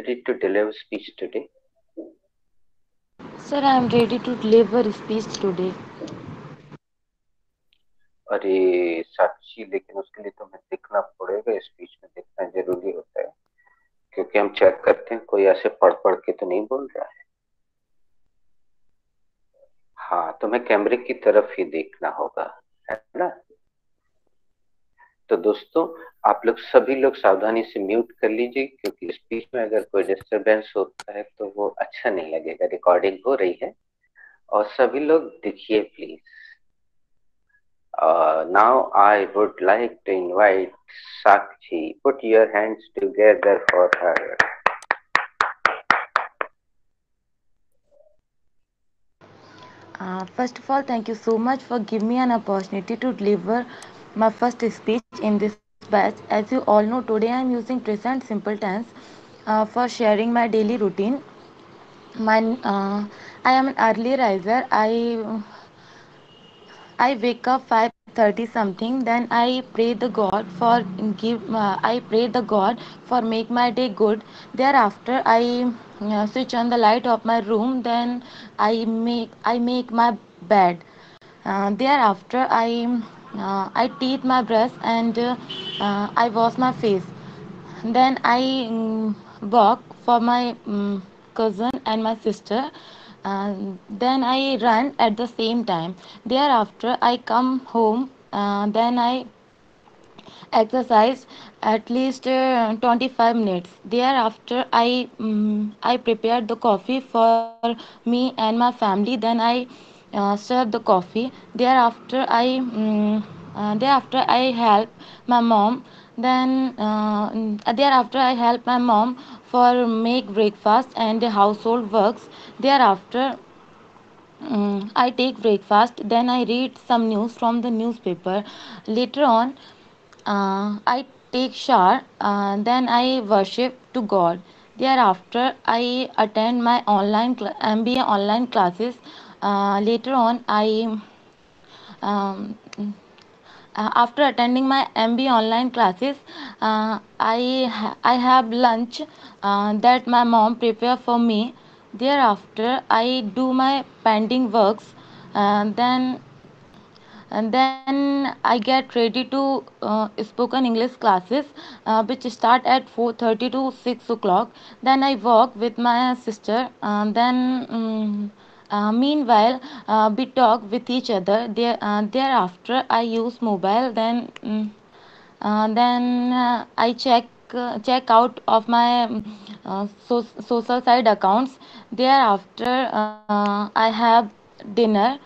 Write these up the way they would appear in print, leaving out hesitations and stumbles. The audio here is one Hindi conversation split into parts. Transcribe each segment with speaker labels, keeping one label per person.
Speaker 1: ready to deliver speech today?
Speaker 2: Sir, I am ready to deliver a speech today.
Speaker 1: अरे साक्षी, लेकिन उसके लिए तुम्हें दिखना पड़ेगा। स्पीच में दिखना जरूरी होता है, क्योंकि हम चेक करते हैं कोई ऐसे पढ़ पढ़ के तो नहीं बोल रहा है। हाँ, तुम्हें कैमरे की तरफ ही देखना होगा, है ना? तो दोस्तों, आप लोग सभी लोग सावधानी से म्यूट कर लीजिए, क्योंकि स्पीच में अगर कोई डिस्टरबेंस होता है तो वो अच्छा नहीं लगेगा। रिकॉर्डिंग हो रही है, और सभी लोग देखिए please. Now I would like to invite Sakshi. Put your hands together for her.
Speaker 2: First of all, thank you so much for giving me an opportunity to deliver my first speech in this batch. As you all know, today I am using present simple tense for sharing my daily routine. My, I am an early riser. I wake up 5:30 something. Then I pray the God for I pray the God for make my day good. Thereafter I switch on the light of my room. Then I make my bed. Thereafter I teeth my brush and I wash my face. Then I walk for my cousin and my sister. Then I run at the same time. Thereafter I come home. Then I exercise at least 25 minutes. Thereafter I prepared the coffee for me and my family. Then I serve the coffee. Thereafter I help my mom. Thereafter I help my mom for make breakfast and household works. Thereafter I take breakfast, then I read some news from the newspaper. Later on, I take shower, then I worship to God. Thereafter, I attend my MBA online classes. Later on, um, after attending my MBA online classes, I have lunch that my mom prepare for me. Thereafter, I do my pending works. Then then I get ready to spoken English classes, which start at 4:30 to 6 o'clock. Then I walk with my sister. Meanwhile, we talk with each other. Thereafter, I use mobile. Then I check out of my social side accounts. Thereafter, I have dinner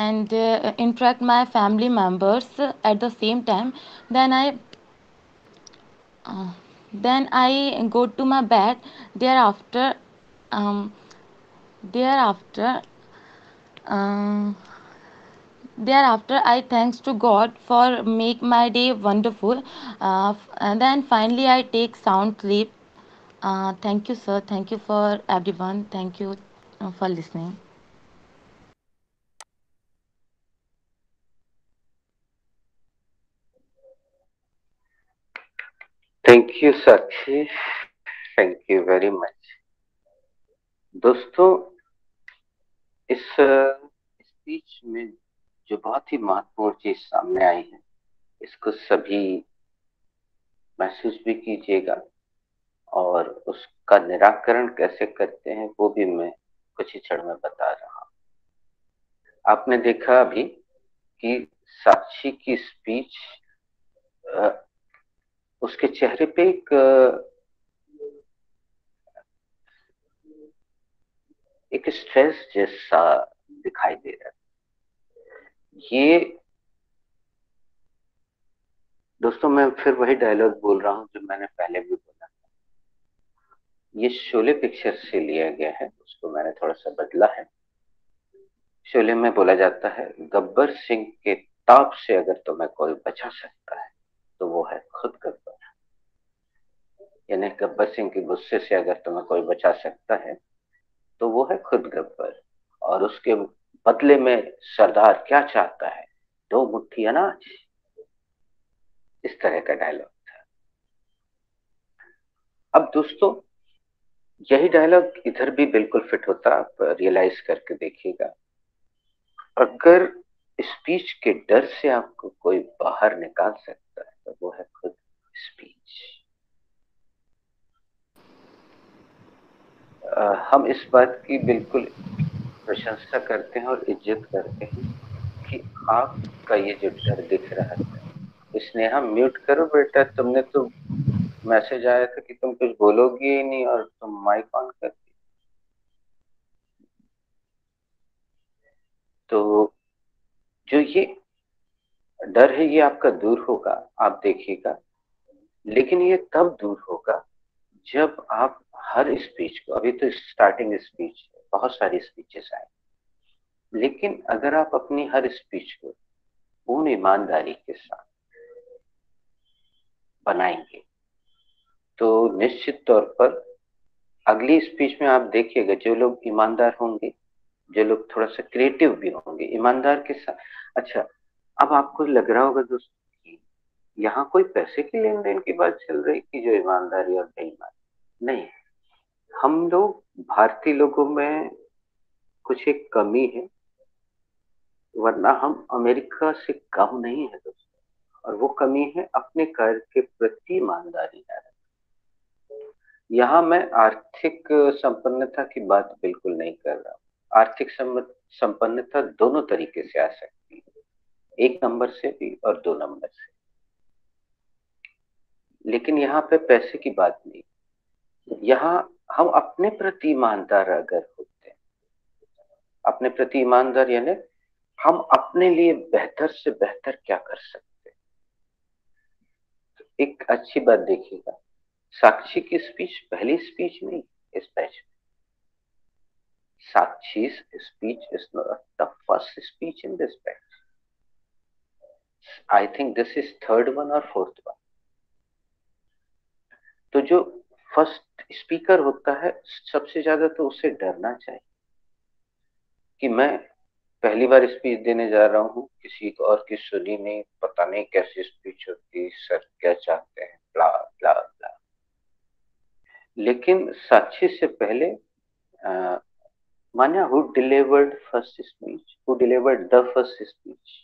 Speaker 2: and interact my family members at the same time. Then i uh, then i go to my bed. Thereafter um, thereafter uh, thereafter I thanks to God for make my day wonderful. And then finally I take sound sleep. Thank you, sir. Thank you for everyone. Thank you for listening.
Speaker 1: Thank you, Sakshi. Thank you very much. दोस्तों, इस स्पीच में जो बहुत ही महत्वपूर्ण चीज सामने आई है, इसको सभी महसूस भी कीजिएगा, और उसका निराकरण कैसे करते हैं वो भी मैं कुछ ही क्षण में बता रहा हूँ। आपने देखा अभी कि साक्षी की स्पीच, उसके चेहरे पे एक स्ट्रेस जैसा दिखाई दे रहा है। ये दोस्तों, मैं फिर वही डायलॉग बोल रहा हूँ जो मैंने पहले भी बोला। ये शोले पिक्चर से लिया गया है, उसको मैंने थोड़ा सा बदला है। शोले में बोला जाता है, गब्बर सिंह के ताप से अगर तुम्हें कोई बचा सकता है तो वो है खुद गब्बर। यानी गब्बर सिंह के गुस्से से अगर तुम्हें कोई बचा सकता है तो वो है खुद गब्बर। और उसके बदले में सरदार क्या चाहता है? 2 मुट्ठी अनाज। इस तरह का डायलॉग था। अब दोस्तों, यही डायलॉग इधर भी बिल्कुल फिट होता, आप रियलाइज करके देखिएगा। अगर स्पीच के डर से आपको कोई बाहर निकाल सकता है तो वो है खुद स्पीच। हम इस बात की बिल्कुल प्रशंसा करते हैं और इज्जत करते हैं कि आपका ये जो डर दिख रहा था, स्नेहा म्यूट करो बेटा, तुमने तो मैसेज आया था कि तुम कुछ बोलोगी ही नहीं और तुम माइक ऑन कर दी। तो जो ये डर है ये आपका दूर होगा, आप देखिएगा। लेकिन ये तब दूर होगा जब आप हर स्पीच को, अभी तो स्टार्टिंग स्पीच है, बहुत सारी स्पीचेस आए, लेकिन अगर आप अपनी हर स्पीच को पूर्ण ईमानदारी के साथ बनाएंगे तो निश्चित तौर पर अगली स्पीच में आप देखिएगा जो लोग ईमानदार होंगे, जो लोग थोड़ा सा क्रिएटिव भी होंगे ईमानदार के साथ। अच्छा, अब आपको लग रहा होगा दोस्तों कि यहाँ कोई पैसे की लेन देन की बात चल रही कि जो ईमानदारी और बेईमान, नहीं। हम लोग भारतीय लोगों में कुछ एक कमी है, वरना हम अमेरिका से कम नहीं है दोस्तों। और वो कमी है अपने कार्य के प्रति ईमानदारी है। यहाँ मैं आर्थिक संपन्नता की बात बिल्कुल नहीं कर रहा हूँ। आर्थिक संपन्नता दोनों तरीके से आ सकती है, एक नंबर से भी और दो नंबर से। लेकिन यहाँ पे पैसे की बात नहीं, यहाँ हम अपने प्रति ईमानदार अगर होते हैं, अपने प्रति ईमानदार यानी हम अपने लिए बेहतर से बेहतर क्या कर सकते हैं। तो एक अच्छी बात देखिएगा, साक्षी की स्पीच पहली स्पीच नहीं इस बैच में। Sakchi's speech is not the first speech in this batch. I think this is third one or fourth one. तो जो फर्स्ट स्पीकर होता है सबसे ज्यादा तो उसे डरना चाहिए कि मैं पहली बार स्पीच देने जा रहा हूँ, किसी को और की सुनी नहीं, पता नहीं कैसी स्पीच होती, सर क्या चाहते हैं, ब्ला ब्ला ब्ला। लेकिन साक्षी से पहले Manya, who delivered first speech, who delivered the first speech?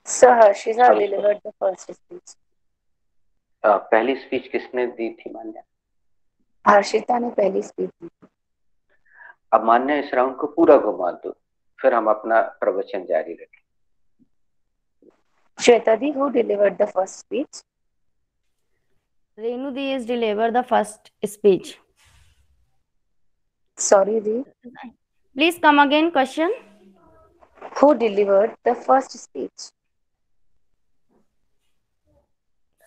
Speaker 3: Sir Harshita
Speaker 1: sorry,
Speaker 3: delivered the first speech.
Speaker 1: पहली स्पीच किसने दी थी मान्या?
Speaker 3: हर्षिता ने पहली स्पीच दी।
Speaker 1: अब मान्या इस राउंड को पूरा घुमा दो, फिर हम अपना प्रवचन जारी रखें।
Speaker 3: Shweta di, who delivered the first speech?
Speaker 4: Renu di has delivered the first speech.
Speaker 3: Sorry di.
Speaker 4: Please come again, question.
Speaker 3: Who delivered the first speech?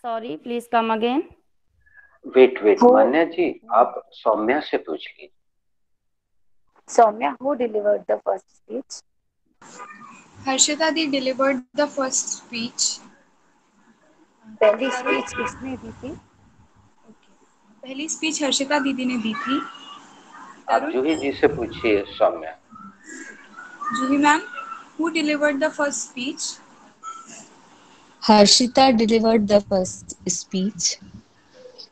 Speaker 4: Sorry, please come again.
Speaker 1: Wait
Speaker 3: Who?
Speaker 1: Manya ji, आप सौम्या से पूछ लीजिए।
Speaker 3: Soumya, who delivered the first speech?
Speaker 5: Harshita di delivered the first speech.
Speaker 3: पहली स्पीच किसने दी थी?
Speaker 5: पहली स्पीच हर्षिता दीदी ने दी थी।
Speaker 1: आप जूही जी से पूछिए सौम्या।
Speaker 5: जूही ma'am, who delivered the first speech?
Speaker 6: Harshita delivered the first speech.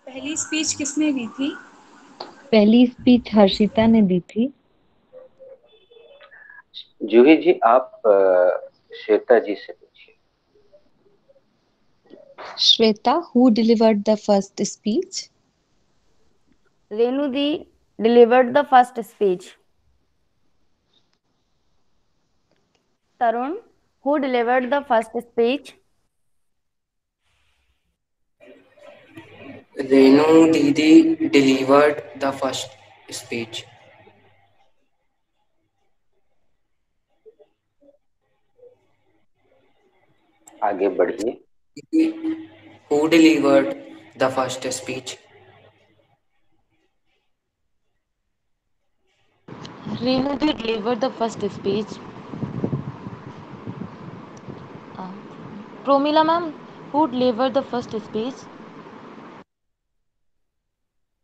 Speaker 5: पहली स्पीच किसने दी थी?
Speaker 6: पहली स्पीच हर्षिता ने दी थी।
Speaker 1: जूही जी आप श्वेता जी से पूछिए।
Speaker 6: Shweta, who delivered the first speech?
Speaker 4: Renu di delivered the first speech. Tarun, who delivered the first speech?
Speaker 7: Renu Didi delivered the first speech.
Speaker 1: आगे बढ़िए।
Speaker 7: Who delivered the first speech?
Speaker 2: Renu did deliver the first speech. Promila ma'am, who delivered the first speech?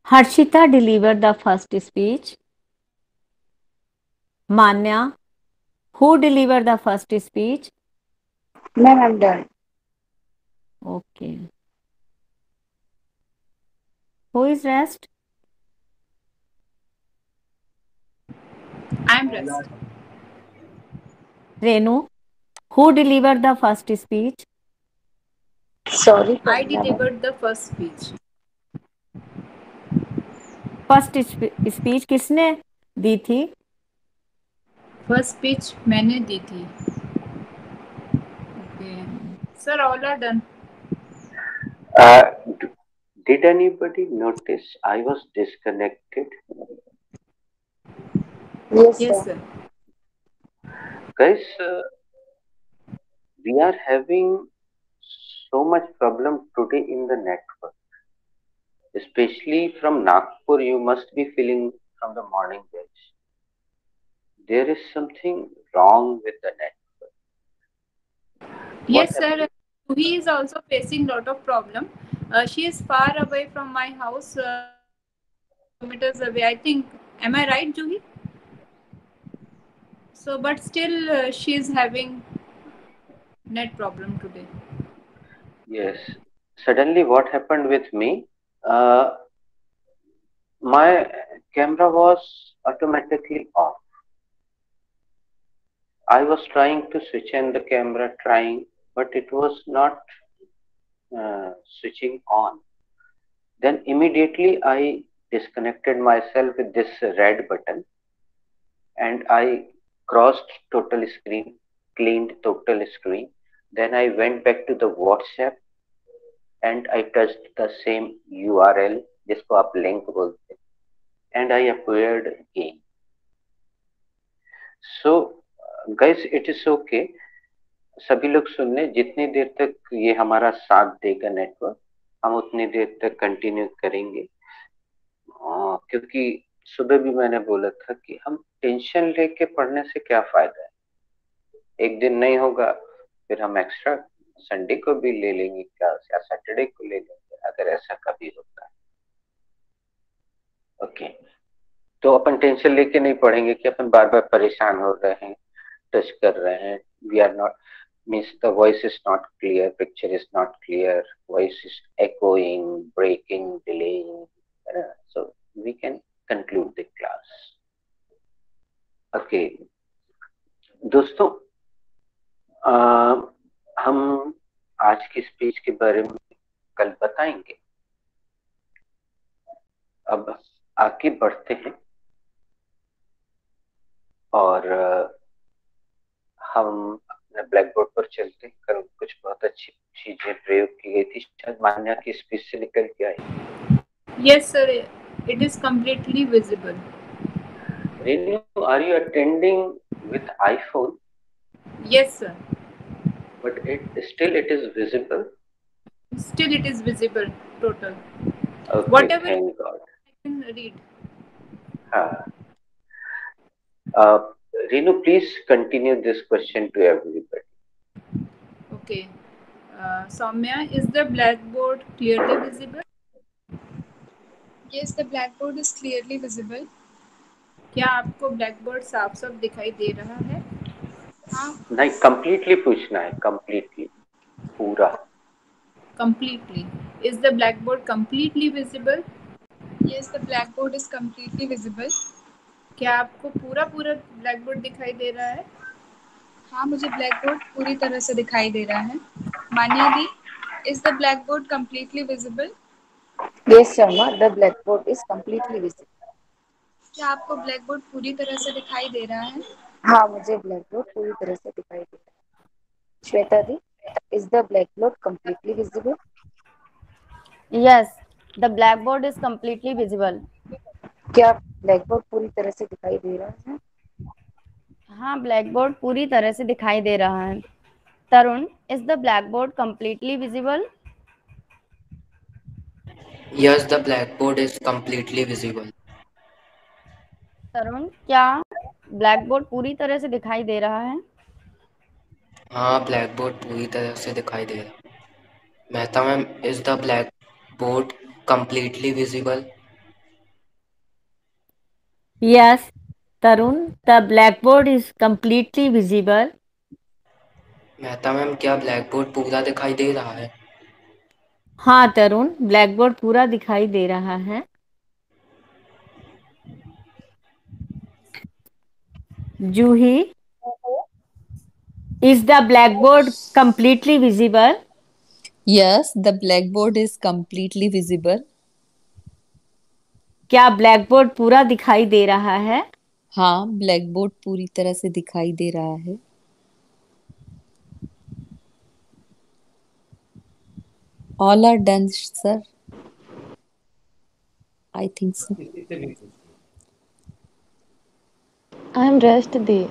Speaker 8: Harshita delivered the first speech. Manya, who delivered the first speech?
Speaker 3: Ma'am, I'm done.
Speaker 8: Okay. Who is rest?
Speaker 5: can rest.
Speaker 8: Renu, who delivered the first speech?
Speaker 3: Sorry,
Speaker 5: I
Speaker 3: Pramila ma'am.
Speaker 5: delivered the first speech.
Speaker 8: First speech किसने दी थी?
Speaker 5: फर्स्ट स्पीच मैंने दी थी. Okay. Sir, all are done.
Speaker 1: D- did anybody notice I was disconnected?
Speaker 3: Yes,
Speaker 5: Yes,
Speaker 3: sir.
Speaker 5: sir.
Speaker 1: Guys, we are having so much problem today in the network. Especially from Nagpur, you must be feeling from the morning batch. There is something wrong with the network.
Speaker 5: Yes,
Speaker 1: What
Speaker 5: sir. He is also facing lot of problem. She is far away from my house, kilometers away. I think. Am I right, Juhi? So, but still, she is having net problem today.
Speaker 1: Yes. Suddenly, what happened with me? Uh, my camera was automatically off. I was trying to switch on the camera, but it was not switching on. Then immediately I disconnected myself with this red button and I crossed total screen, cleaned total screen. Then I went back to the WhatsApp and I touched the same URL जिसको आप link बोलते हैं, and I appeared again. So guys, it is okay. सभी लोग सुन लें, जितनी देर तक ये हमारा साथ देगा नेटवर्क, हम उतनी देर तक कंटिन्यू करेंगे। क्योंकि सुबह भी मैंने बोला था कि हम टेंशन लेके पढ़ने से क्या फायदा है। एक दिन नहीं होगा, फिर हम एक्स्ट्रा संडे को भी ले लेंगे क्लास या सैटरडे को ले लेंगे, अगर ऐसा कभी होता है। ओके, तो अपन टेंशन लेके नहीं पढ़ेंगे कि अपन बार बार परेशान हो रहे हैं, टच कर रहे हैं। We are not means the voice is not clear, picture is not clear, voice is echoing, breaking, delaying. So we can conclude the class. Okay, दोस्तों, हम आज की स्पीच के बारे में कल बताएंगे। अब आगे बढ़ते हैं और हम ब्लैक बोर्ड पर चलते हैं। कल कुछ बहुत अच्छी चीजें प्रयोग की गई थी, शायद मान्या की स्पीच से निकल के आई।
Speaker 5: Yes, sir. It is completely visible.
Speaker 1: Renu, are you attending with iPhone?
Speaker 5: Yes, sir.
Speaker 1: But it is visible.
Speaker 5: Still, it is visible. Total.
Speaker 1: Okay,
Speaker 5: Whatever
Speaker 1: thank God.
Speaker 5: I can read.
Speaker 1: Renu, please continue this question to everybody.
Speaker 5: Okay. Soumya, is the blackboard clearly visible?
Speaker 9: Yes, the blackboard is clearly visible.
Speaker 5: क्या आपको ब्लैकबोर्ड साफ साफ दिखाई दे रहा है?
Speaker 9: हाँ,
Speaker 1: नहीं, completely पूछना है, completely, पूरा।
Speaker 5: Completely. Is the blackboard completely visible?
Speaker 9: yes, the blackboard is completely visible.
Speaker 5: क्या आपको पूरा पूरा ब्लैकबोर्ड दिखाई दे रहा है?
Speaker 9: हाँ, मुझे ब्लैकबोर्ड पूरी तरह से दिखाई दे रहा है। मान्या दी, is the blackboard completely visible?
Speaker 3: Yes, Sharma, the blackboard is completely visible.
Speaker 9: क्या आपको ब्लैकबोर्ड पूरी तरह से दिखाई दे रहा है?
Speaker 3: हाँ, मुझे ब्लैकबोर्ड पूरी तरह से दिखाई दे रहा है। श्वेता दी, is the blackboard completely visible?
Speaker 4: Yes, the blackboard is completely visible.
Speaker 3: क्या ब्लैकबोर्ड पूरी तरह से दिखाई दे रहा है?
Speaker 4: हाँ, ब्लैकबोर्ड पूरी तरह से दिखाई दे रहा है। तरुण, is the blackboard completely visible?
Speaker 7: Yes, the blackboard is completely visible.
Speaker 4: तरुण, क्या ब्लैकबोर्ड पूरी तरह से दिखाई दे रहा है?
Speaker 7: हाँ, ब्लैकबोर्ड पूरी तरह से दिखाई दे रहा है। Mehta ma'am, is the blackboard completely visible?
Speaker 8: Yes, Tarun, the blackboard is completely visible.
Speaker 7: Mehta ma'am, क्या ब्लैकबोर्ड पूरा दिखाई दे रहा है?
Speaker 8: हाँ तरुण, ब्लैकबोर्ड पूरा दिखाई दे रहा है। Juhi, is the blackboard completely visible?
Speaker 6: Yes, the blackboard is completely visible.
Speaker 8: क्या ब्लैकबोर्ड पूरा दिखाई दे रहा है?
Speaker 6: हाँ, ब्लैकबोर्ड पूरी तरह से दिखाई दे रहा है. All are done, sir. I think so.
Speaker 2: I am rest day.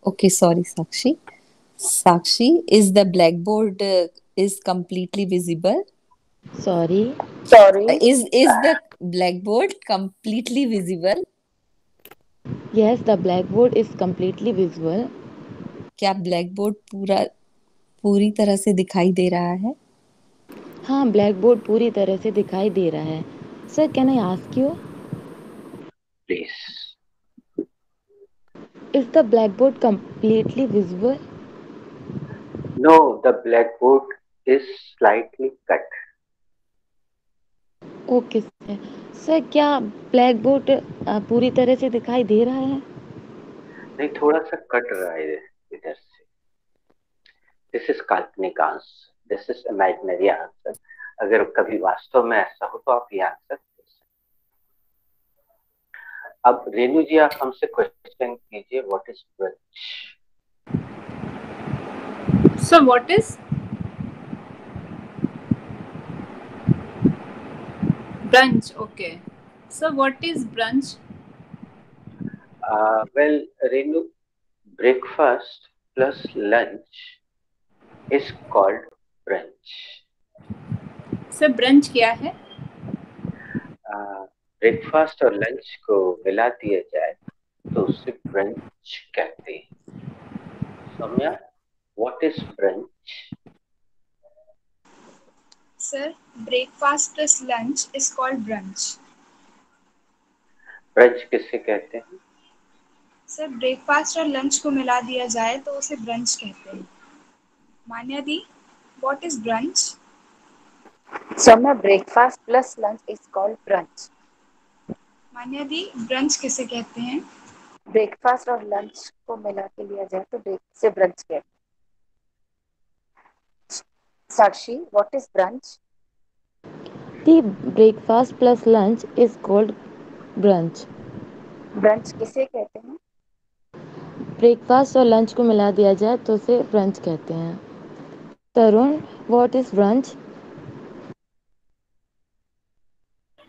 Speaker 6: Okay, sorry, Sakshi. Sakshi, is the blackboard is completely visible?
Speaker 2: Sorry.
Speaker 6: Is the blackboard completely visible?
Speaker 2: Yes, the blackboard is completely visible.
Speaker 6: क्या ब्लैकबोर्ड पूरी तरह से दिखाई दे रहा है?
Speaker 2: हाँ, ब्लैकबोर्ड पूरी तरह से दिखाई दे रहा है. Sir, can I ask you,
Speaker 1: Please.
Speaker 2: is the blackboard completely visible?
Speaker 1: No, the blackboard is slightly cut.
Speaker 2: Okay sir. Sir, क्या ब्लैकबोर्ड पूरी तरह से दिखाई दे रहा है?
Speaker 1: नहीं, थोड़ा सा कट रहा है इधर से. दिस इज काल्पनिक answer, this is imaginary answer. अगर कभी वास्तव में ऐसा हो तो आप ये आंसर दे सकते. अब रेणु जी, आप हमसे क्वेश्चन कीजिए, what is brunch?
Speaker 5: So what is brunch? Okay. So what is brunch?
Speaker 1: Well, Renu, breakfast plus lunch is called brunch.
Speaker 5: So brunch क्या है?
Speaker 1: ब्रेकफास्ट और लंच को मिला दिया जाए तो उसे ब्रंच कहते हैं. Saumya, what is brunch?
Speaker 9: Sir, breakfast plus lunch is called brunch.
Speaker 1: Brunch किसे कहते हैं?
Speaker 9: सर, ब्रेकफास्ट और लंच को मिला दिया जाए तो उसे ब्रंच कहते हैं. मान्या दी, what is brunch?
Speaker 3: Summer breakfast plus lunch is called brunch.
Speaker 9: Manya the, brunch किसे कहते हैं?
Speaker 3: ब्रेकफास्ट और लंच को मिला के लिया जाए तो से ब्रंच कहते हैं. साक्षी, what is brunch?
Speaker 2: The breakfast plus lunch is called brunch.
Speaker 3: Brunch किसे कहते हैं?
Speaker 2: ब्रेकफास्ट और लंच को मिला दिया जाए तो उसे ब्रंच कहते हैं. Tarun, what is brunch?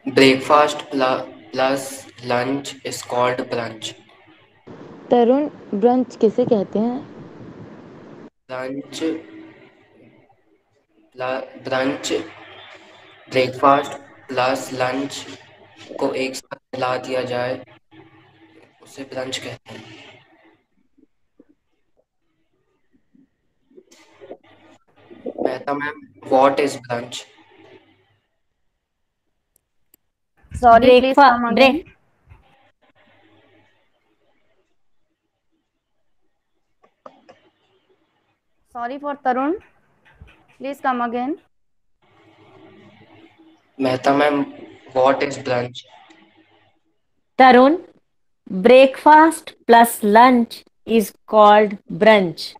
Speaker 7: Breakfast plus lunch is called brunch.
Speaker 2: Tarun, brunch किसे कहते हैं?
Speaker 7: ब्रंच ब्रेकफास्ट प्लस लंच को एक साथ मिला दिया जाए उसे ब्रंच कहते हैं. Mehta ma'am, what is brunch?
Speaker 4: Sorry, please come again. Sorry for Tarun. Please come again.
Speaker 7: Mehta ma'am, what is brunch?
Speaker 8: Tarun, breakfast plus lunch is called brunch.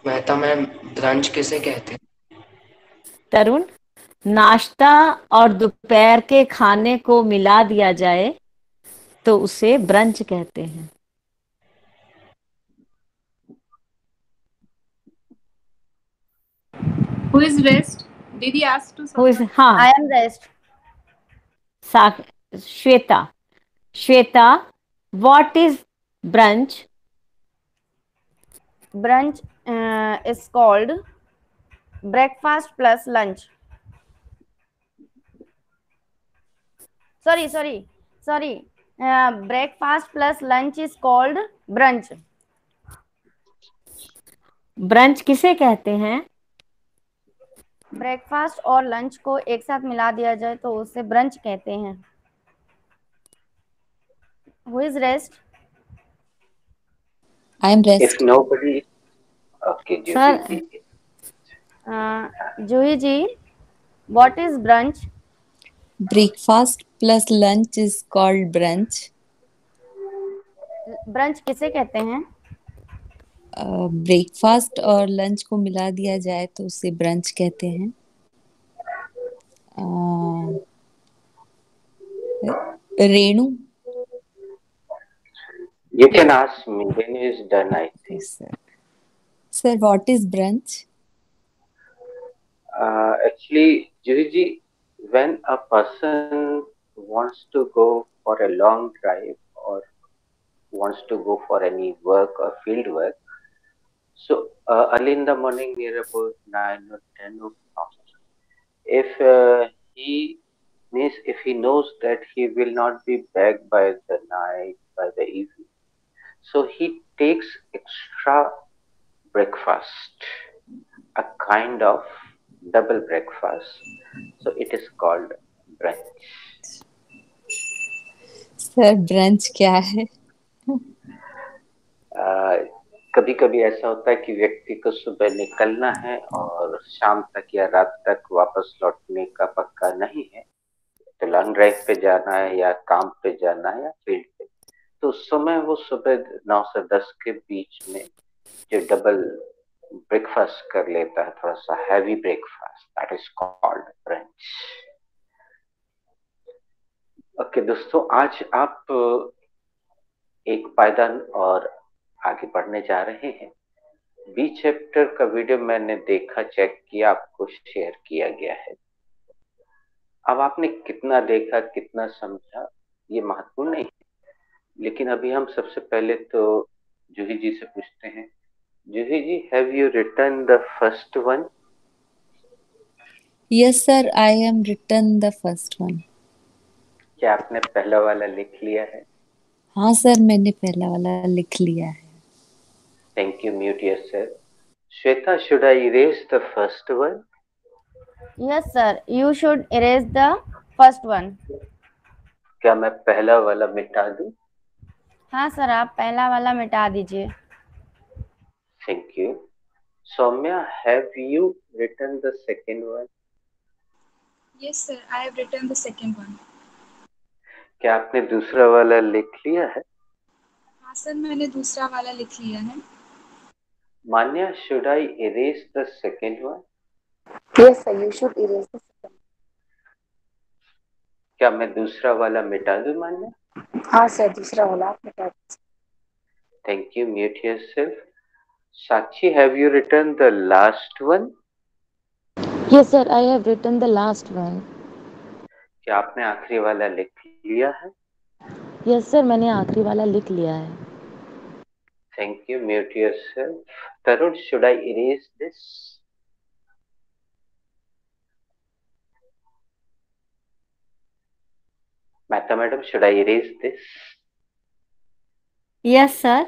Speaker 7: Mehta ma'am, brunch किसे कहते हैं?
Speaker 8: तरुण, नाश्ता और दोपहर के खाने को मिला दिया जाए तो उसे ब्रंच कहते हैं.
Speaker 5: Who is rest? Did he ask to
Speaker 8: Who is?
Speaker 5: someone?
Speaker 8: हाँ,
Speaker 4: I am rest.
Speaker 8: Shweta. Shweta, what is brunch?
Speaker 4: Brunch is called breakfast plus lunch. Sorry. Breakfast plus lunch is called brunch.
Speaker 8: Brunch किसे कहते हैं?
Speaker 4: ब्रेकफास्ट और लंच को एक साथ मिला दिया जाए तो उसे ब्रंच कहते हैं. Who is rest?
Speaker 6: I am rest.
Speaker 1: If nobody, okay,
Speaker 8: Sir,
Speaker 4: Juhi ji, what is brunch?
Speaker 6: Breakfast plus lunch is called brunch.
Speaker 4: Brunch किसे कहते हैं?
Speaker 6: ब्रेकफास्ट और लंच को मिला दिया जाए तो उसे ब्रंच कहते हैं। अ, Renu.
Speaker 1: You can ask me when is done, I think.
Speaker 6: Sir what is brunch?
Speaker 1: Actually, Juhi, when a person wants to go for a long drive or wants to go for any work or field work, so early in the morning, near about 9 or 10 o'clock, if if he knows that he will not be back by the night, by the evening, so he takes extra breakfast, a kind of double breakfast. So it is called brunch.
Speaker 6: Sir brunch क्या है?
Speaker 1: कभी कभी ऐसा होता है कि व्यक्ति को सुबह निकलना है और शाम तक या रात तक वापस लौटने का पक्का नहीं है, तो लॉन्ग ड्राइव पे जाना है या काम पे जाना है या फील्ड पे, तो उस समय वो सुबह 9 से 10 के बीच में जो डबल ब्रेकफास्ट कर लेता है, थोड़ा सा heavy breakfast, that is called brunch. Okay दोस्तों, आज आप एक पायदान और आगे बढ़ने जा रहे हैं। बी चैप्टर का वीडियो मैंने देखा, चेक किया, आपको शेयर किया गया है। अब आपने कितना देखा, कितना समझा, ये महत्वपूर्ण नहीं है, लेकिन अभी हम सबसे पहले तो जूही जी से पूछते हैं। Juhi ji, have you written the first one?
Speaker 6: Yes sir, I am written the first one.
Speaker 1: क्या आपने पहला वाला लिख लिया है?
Speaker 6: हाँ सर, मैंने पहला वाला लिख लिया है।
Speaker 1: Thank you, mute yourself. Shweta, should I erase the first one?
Speaker 4: Yes, sir. You should erase the first one.
Speaker 1: क्या मैं पहला वाला मिटा दूं?
Speaker 4: हाँ सर, आप पहला वाला मिटा दीजिए।
Speaker 1: Thank you. Saumya, have you written the second one?
Speaker 9: Yes, sir. I have written the second one.
Speaker 1: क्या आपने दूसरा वाला लिख लिया है?
Speaker 9: हाँ सर, मैंने दूसरा वाला लिख लिया है।
Speaker 1: Manya, should I erase the second one?
Speaker 3: Yes, sir. You should erase the second.
Speaker 1: क्या मैं दूसरा वाला मिटा दूं मान्या?
Speaker 3: हाँ सर, दूसरा वाला आप मिटा दीजिए।
Speaker 1: Thank you, mute yourself. Sakshi, have you written the last one?
Speaker 2: Yes, sir, I have written the last one.
Speaker 1: क्या आपने आखिरी वाला लिख लिया है?
Speaker 2: Yes, sir, मैंने आखिरी वाला लिख लिया है।
Speaker 1: Thank you, mute yourself. Tarun, should I erase this? Mehta madam, should I erase this?
Speaker 8: Yes, sir.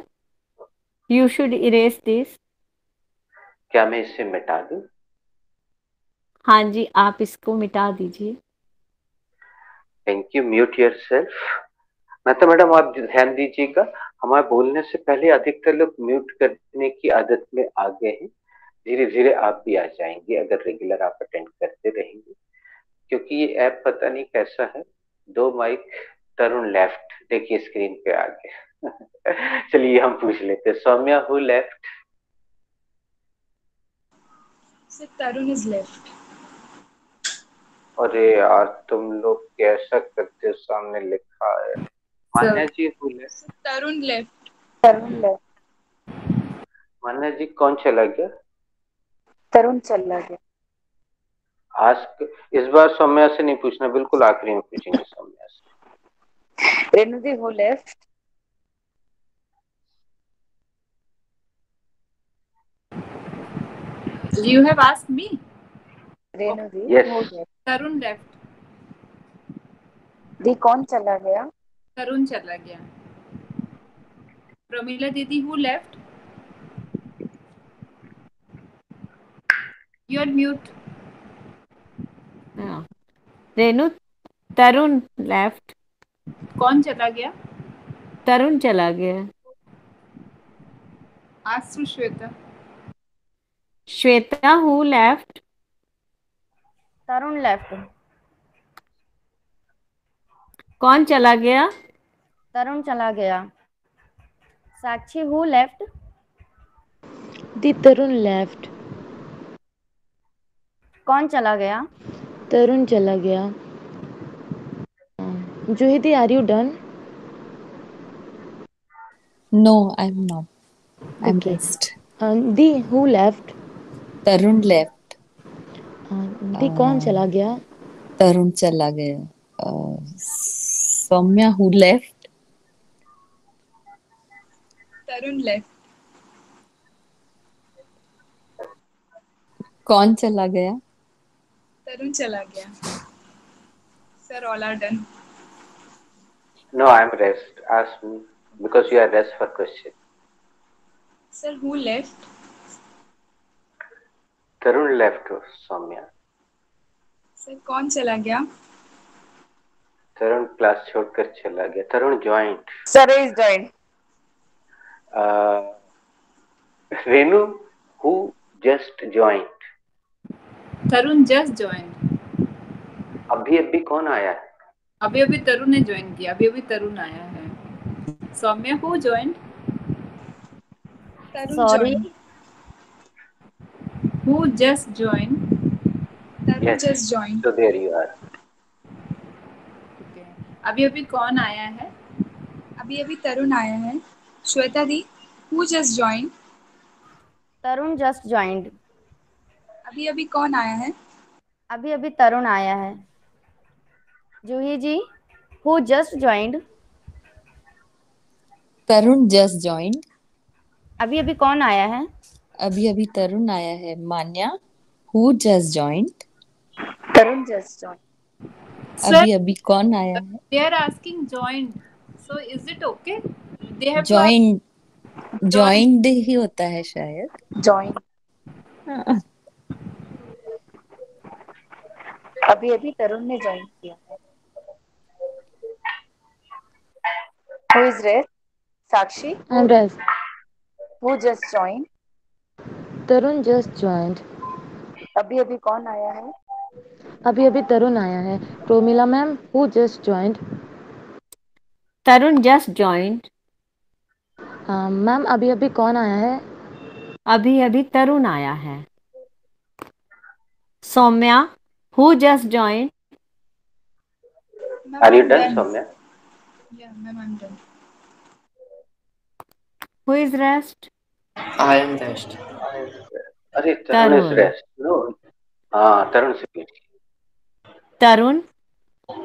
Speaker 8: You should erase this.
Speaker 1: क्या मैं इसे मिटा दूं?
Speaker 8: हाँ जी, आप इसको मिटा दीजिए।
Speaker 1: Thank you, mute yourself. Mehta madam, आप ध्यान दीजिएगा, हमारे बोलने से पहले अधिकतर लोग म्यूट करने की आदत में आ गए हैं। धीरे धीरे आप भी आ जाएंगे अगर रेगुलर आप अटेंड करते रहेंगे, क्योंकि ये ऐप पता नहीं कैसा है। 2 माइक। तरुण लेफ्ट, देखिए स्क्रीन पे आ गया। चलिए हम पूछ लेते। Saumya, who left?
Speaker 9: Sir, Tarun is left.
Speaker 1: अरे यार, तुम लोग कैसा करते हो, सामने लिखा है। Manya ji, who left?
Speaker 9: Sir, Tarun left.
Speaker 3: Tarun left.
Speaker 1: Manya ji, कौन चला गया?
Speaker 3: तरुण चला गया।
Speaker 1: आज इस बार सौम्या से नहीं पूछना, बिल्कुल आखिरी में पूछेंगे सौम्या से।
Speaker 3: रेणु दी, who left?
Speaker 5: You have asked me?
Speaker 3: Renu the,
Speaker 1: Yes.
Speaker 3: who left?
Speaker 5: Tarun left.
Speaker 3: दी, कौन चला गया?
Speaker 5: Tarun चला गया. Pramila Didi, who left? You are mute.
Speaker 8: हाँ। रेणु, तरुण लेफ्ट।
Speaker 5: कौन चला गया?
Speaker 8: तरुण चला गया।
Speaker 5: Ask to Shweta.
Speaker 8: Shweta, who left?
Speaker 4: Tarun left.
Speaker 8: कौन चला गया?
Speaker 4: तरुण चला गया। Sakshi, who left?
Speaker 2: दी तरुण लेफ्ट।
Speaker 4: कौन चला गया?
Speaker 2: तरुण चला गया। Juhi, are you done?
Speaker 6: No, I'm not. I'm
Speaker 2: Okay.
Speaker 6: rest.
Speaker 2: दी हु लेफ्ट?
Speaker 6: तरुण left.
Speaker 2: दी कौन चला गया?
Speaker 6: तरुण चला गया। Saumya who left?
Speaker 9: Tarun left.
Speaker 6: कौन चला गया?
Speaker 9: Tarun chala gaya. Sir, all are done.
Speaker 1: No, I'm rest. Ask me because you are rest for question.
Speaker 9: Sir, who left?
Speaker 1: Tarun left, Soumya.
Speaker 9: Sir, कौन चला गया?
Speaker 1: तरुण क्लास छोड़कर चला गया. तरुण joined.
Speaker 3: Sir is joined.
Speaker 1: Renu, who just joined?
Speaker 5: Tarun just join.
Speaker 1: अभी अभी कौन आया है?
Speaker 5: अभी अभी तरुण ने ज्वाइन किया. अभी अभी तरुण आया है. Saumya who join?
Speaker 9: Tarun
Speaker 4: sorry,
Speaker 9: joined.
Speaker 5: Who just join?
Speaker 9: Tarun
Speaker 1: Yes.
Speaker 9: just joined.
Speaker 1: So there you are.
Speaker 5: Okay. अभी अभी कौन आया है?
Speaker 9: अभी अभी तरुण आया है. श्वेता दी, who just joined?
Speaker 4: Tarun just joined.
Speaker 9: अभी अभी कौन आया है?
Speaker 4: अभी अभी तरुण आया है। Juhi ji, who just joined?
Speaker 6: Tarun just joined.
Speaker 4: अभी अभी कौन आया है?
Speaker 6: अभी अभी तरुण आया है। मान्या who just joined?
Speaker 3: Tarun just joined.
Speaker 5: Sir,
Speaker 6: अभी अभी कौन आया है?
Speaker 5: they are asking joined. So is it okay? They have to ask
Speaker 6: joined
Speaker 5: joined.
Speaker 6: joined ही होता है शायद।
Speaker 3: Joined.
Speaker 6: हाँ,
Speaker 3: अभी अभी तरुण ने ज्वाइन किया है. Who is rest? Sakshi,
Speaker 2: I'm rest.
Speaker 3: who just joined?
Speaker 2: Tarun just joined.
Speaker 3: अभी अभी कौन आया है?
Speaker 2: अभी अभी तरुण आया है. Promila ma'am, who just joined?
Speaker 8: Tarun just joined.
Speaker 2: Ma'am अभी अभी कौन आया है?
Speaker 8: अभी अभी तरुण आया है। Saumya, who just joined?
Speaker 9: Ma'am,
Speaker 1: Are you
Speaker 9: I'm
Speaker 1: done,
Speaker 9: done.
Speaker 1: Soumya?
Speaker 9: Yeah, ma'am, I'm done.
Speaker 8: Who is rest?
Speaker 7: I am rest.
Speaker 1: अरे तरुण is
Speaker 8: तरुण।
Speaker 1: rest. No. हाँ, तरुण से पूछिए.
Speaker 8: Tarun,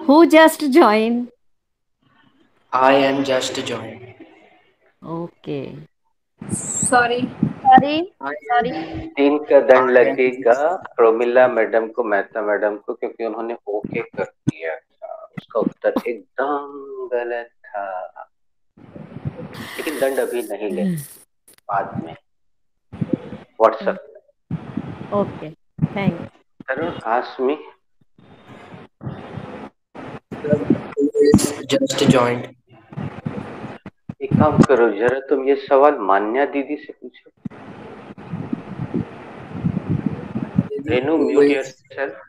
Speaker 8: who just joined?
Speaker 7: I am just joined.
Speaker 8: Okay.
Speaker 5: Sorry.
Speaker 4: Sorry,
Speaker 7: I
Speaker 4: sorry,
Speaker 7: am,
Speaker 1: 3 का दंड
Speaker 7: I am
Speaker 1: लगेगा प्रोमिला मैडम को, मेहता मैडम को, क्योंकि उन्होंने ओके कर दिया था. उसका उत्तर एकदम गलत था. लेकिन दंड अभी नहीं ले, बाद में व्हाट्सएप में.
Speaker 8: Okay, thank.
Speaker 1: Tarun ask me.
Speaker 7: who is just joined.
Speaker 1: एक काम करो जरा, तुम ये सवाल मान्या दीदी से पूछो. Renu,
Speaker 7: Who
Speaker 1: mute
Speaker 7: is
Speaker 1: yourself.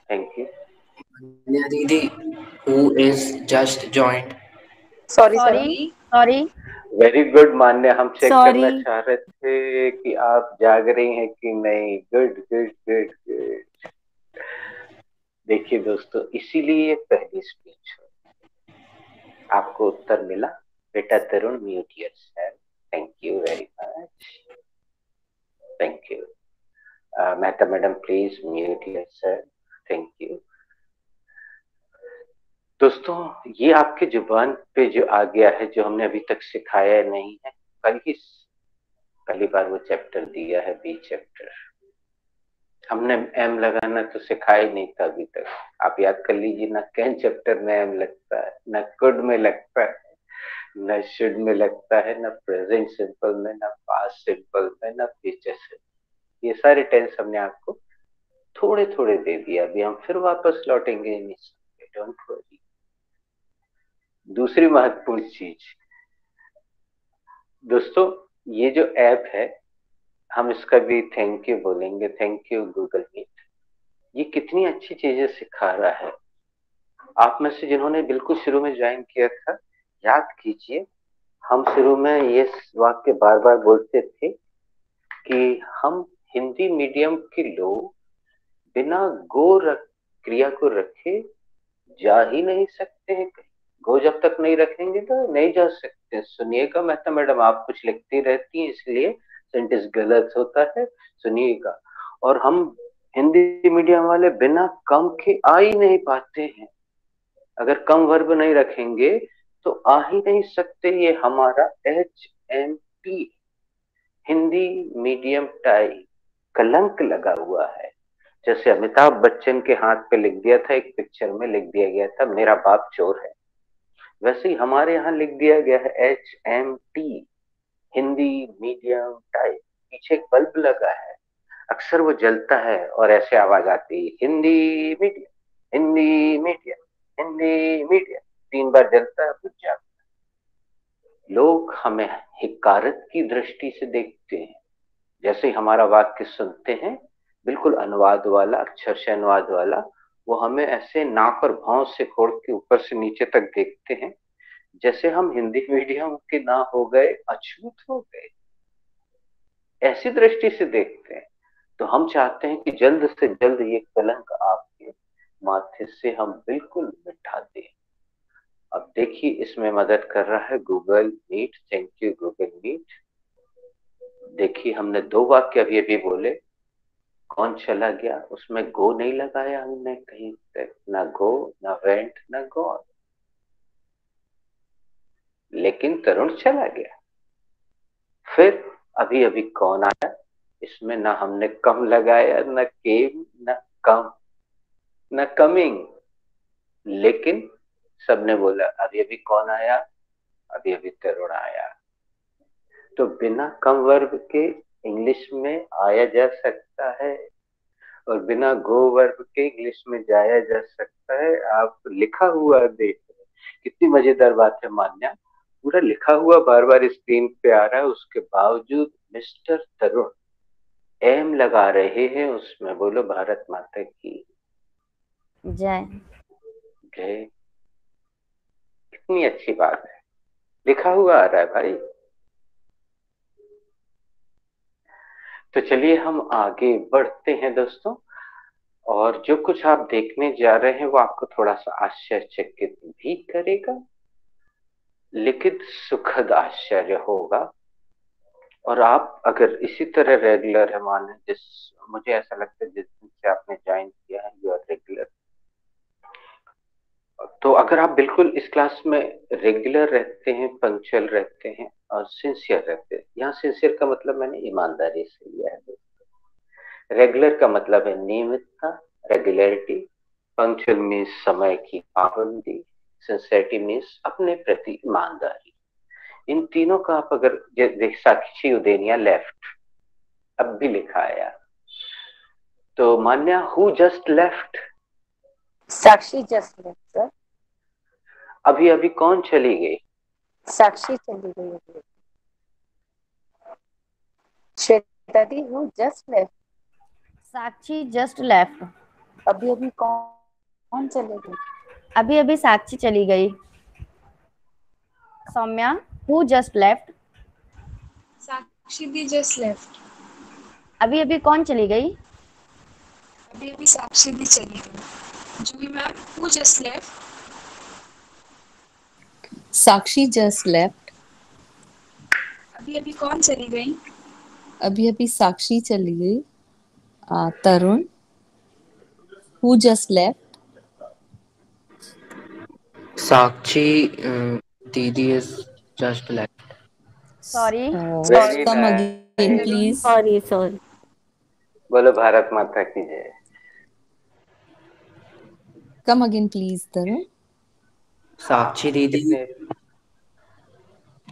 Speaker 1: Thank you.
Speaker 7: Manya Didi, who is just joined.
Speaker 3: Sorry, sir.
Speaker 4: Sorry, sorry,
Speaker 1: very good Manya. हम चेक
Speaker 8: Sorry.
Speaker 1: करना चाह रहे थे कि आप जाग रही हैं कि नहीं. Good good good good. देखिए दोस्तों, इसीलिए ये पहली स्पीच है. आपको उत्तर मिला. बेटा Tarun, mute yourself. Thank you very much. Thank you. Mehta madam, please mute yourself. Thank you. दोस्तों, ये आपके जुबान पे जो आ गया है, जो हमने अभी तक सिखाया नहीं है, पहली बार वो चैप्टर दिया है, बी चैप्टर. हमने एम लगाना तो सिखाया ही नहीं था अभी तक. आप याद कर लीजिए ना, कैन चैप्टर में एम लगता है, ना कुड में लगता है, ना शुड में लगता है, ना प्रेजेंट सिंपल में, ना पास्ट सिंपल में, ना फ्यूचर सिंपल. ये सारे टेंस हमने आपको थोड़े थोड़े दे दिया. अभी हम फिर वापस लौटेंगे इन. Don't worry. दूसरी महत्वपूर्ण चीज दोस्तों, ये जो ऐप है, हम इसका भी थैंक यू बोलेंगे. Thank you Google Meet. ये कितनी अच्छी चीजें सिखा रहा है. आप में से जिन्होंने बिल्कुल शुरू में ज्वाइन किया था, याद कीजिए हम शुरू में ये वाक्य बार बार बोलते थे कि हम हिंदी मीडियम के लोग बिना क्रिया को रखे जा ही नहीं सकते हैं कहीं। गो जब तक नहीं रखेंगे तो नहीं जा सकते। सुनिएगा मेहता मैडम, आप कुछ लिखती रहती हैं इसलिए सेंटेंस गलत होता है, सुनिएगा। और हम हिंदी मीडियम वाले बिना कम के आ ही नहीं पाते हैं। अगर कम वर्ब नहीं रखेंगे तो आ ही नहीं सकते। ये हमारा HMT हिंदी मीडियम टाई कलंक लगा हुआ है। जैसे अमिताभ बच्चन के हाथ पे लिख दिया था, एक पिक्चर में लिख दिया गया था मेरा बाप चोर है, वैसे ही हमारे यहाँ लिख दिया गया है HMT हिंदी मीडियम टाई। पीछे एक बल्ब लगा है, अक्सर वो जलता है और ऐसे आवाज आती है, Hindi medium, Hindi medium, Hindi medium. 3 बार जलता है, बुझ जाता है। लोग हमें हिकारत की दृष्टि से देखते हैं। जैसे ही हमारा वाक्य सुनते हैं, बिल्कुल अनुवाद वाला, अक्षरशः अनुवाद वाला, वो हमें ऐसे नाक और भौं से खोड़ के ऊपर से नीचे तक देखते हैं, जैसे हम हिंदी मीडियम के ना हो गए, अछूत हो गए, ऐसी दृष्टि से देखते हैं। तो हम चाहते हैं कि जल्द से जल्द ये कलंक आपके माथे से हम बिल्कुल मिटा दें। अब देखिए, इसमें मदद कर रहा है Google Meet. Thank you Google Meet. देखिए, हमने 2 वाक्य अभी अभी बोले। कौन चला गया, उसमें गो नहीं लगाया हमने कहीं तक, ना गो, ना वेंट, ना गॉन, लेकिन तरुण चला गया। फिर अभी अभी कौन आया, इसमें ना हमने कम लगाया, ना केम, ना कम, ना कमिंग, लेकिन सबने बोला अभी अभी कौन आया, अभी अभी तरुण आया। तो बिना कम वर्ब के इंग्लिश में आया जा सकता है और बिना गो वर्ब के इंग्लिश में जाया जा सकता है। आप लिखा हुआ देख रहे हैं, कितनी मजेदार बात है मान्या। पूरा लिखा हुआ बार बार स्क्रीन पे आ रहा है, उसके बावजूद मिस्टर तरुण एम लगा रहे हैं उसमें। बोलो भारत माता की
Speaker 4: जय।
Speaker 1: जय। कितनी अच्छी बात है, लिखा हुआ आ रहा है भाई। तो चलिए हम आगे बढ़ते हैं दोस्तों, और जो कुछ आप देखने जा रहे हैं वो आपको थोड़ा सा आश्चर्यचकित भी करेगा, लेकिन सुखद आश्चर्य होगा। और आप अगर इसी तरह रेगुलर है, माने जिस, मुझे ऐसा लगता है जिस दिन से आपने ज्वाइन किया है यू आर रेगुलर, तो अगर आप बिल्कुल इस क्लास में रेगुलर रहते हैं, पंक्चुअल रहते हैं और सिंसियर रहते हैं, यहाँ सिंसियर का मतलब मैंने ईमानदारी से लिया है। रेगुलर का मतलब है नियमितता, रेगुलरिटी। पंक्चुअल मीन्स समय की पाबंदी। सिंसियरिटी मीन्स अपने प्रति ईमानदारी। इन तीनों का आप अगर देख, साक्षी उदेनिया लेफ्ट, अब भी लिखा आया। तो Manya who just left,
Speaker 3: Sakshi just left sir.
Speaker 1: अभी अभी कौन चली गई,
Speaker 3: साक्षी चली गई अभी। श्वेता दी who just left,
Speaker 4: Sakshi just left.
Speaker 3: अभी अभी कौन चले गई,
Speaker 4: अभी अभी साक्षी चली गई। Saumya who just left,
Speaker 9: Sakshi di just left,
Speaker 4: अभी अभी कौन चली गई,
Speaker 9: अभी अभी साक्षी दी चली गई। Juhi ma'am who just left,
Speaker 6: Sakshi just left,
Speaker 9: अभी अभी कौन चली गई,
Speaker 6: अभी अभी साक्षी चली गई। तरुण हु जस्ट लेफ्ट,
Speaker 7: साक्षी दीदी is just left.
Speaker 4: Sorry
Speaker 1: very
Speaker 6: come again
Speaker 1: nice.
Speaker 6: Please.
Speaker 8: Sorry sorry.
Speaker 1: बोलो भारत माता की जय।
Speaker 6: कम अगेन प्लीज तरुण।
Speaker 7: साक्षी दीदी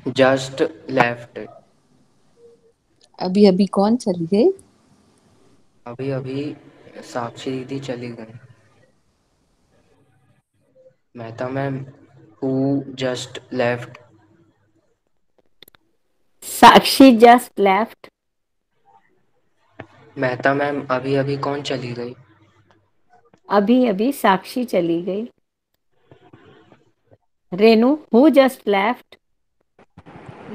Speaker 7: जस्ट लेफ्ट,
Speaker 6: अभी अभी कौन चली गई,
Speaker 7: अभी अभी साक्षी दीदी चली गई। Mehta ma'am who just left,
Speaker 8: Sakshi just left,
Speaker 7: Mehta ma'am अभी अभी कौन चली गई,
Speaker 8: अभी अभी साक्षी चली गई। Renu who just left,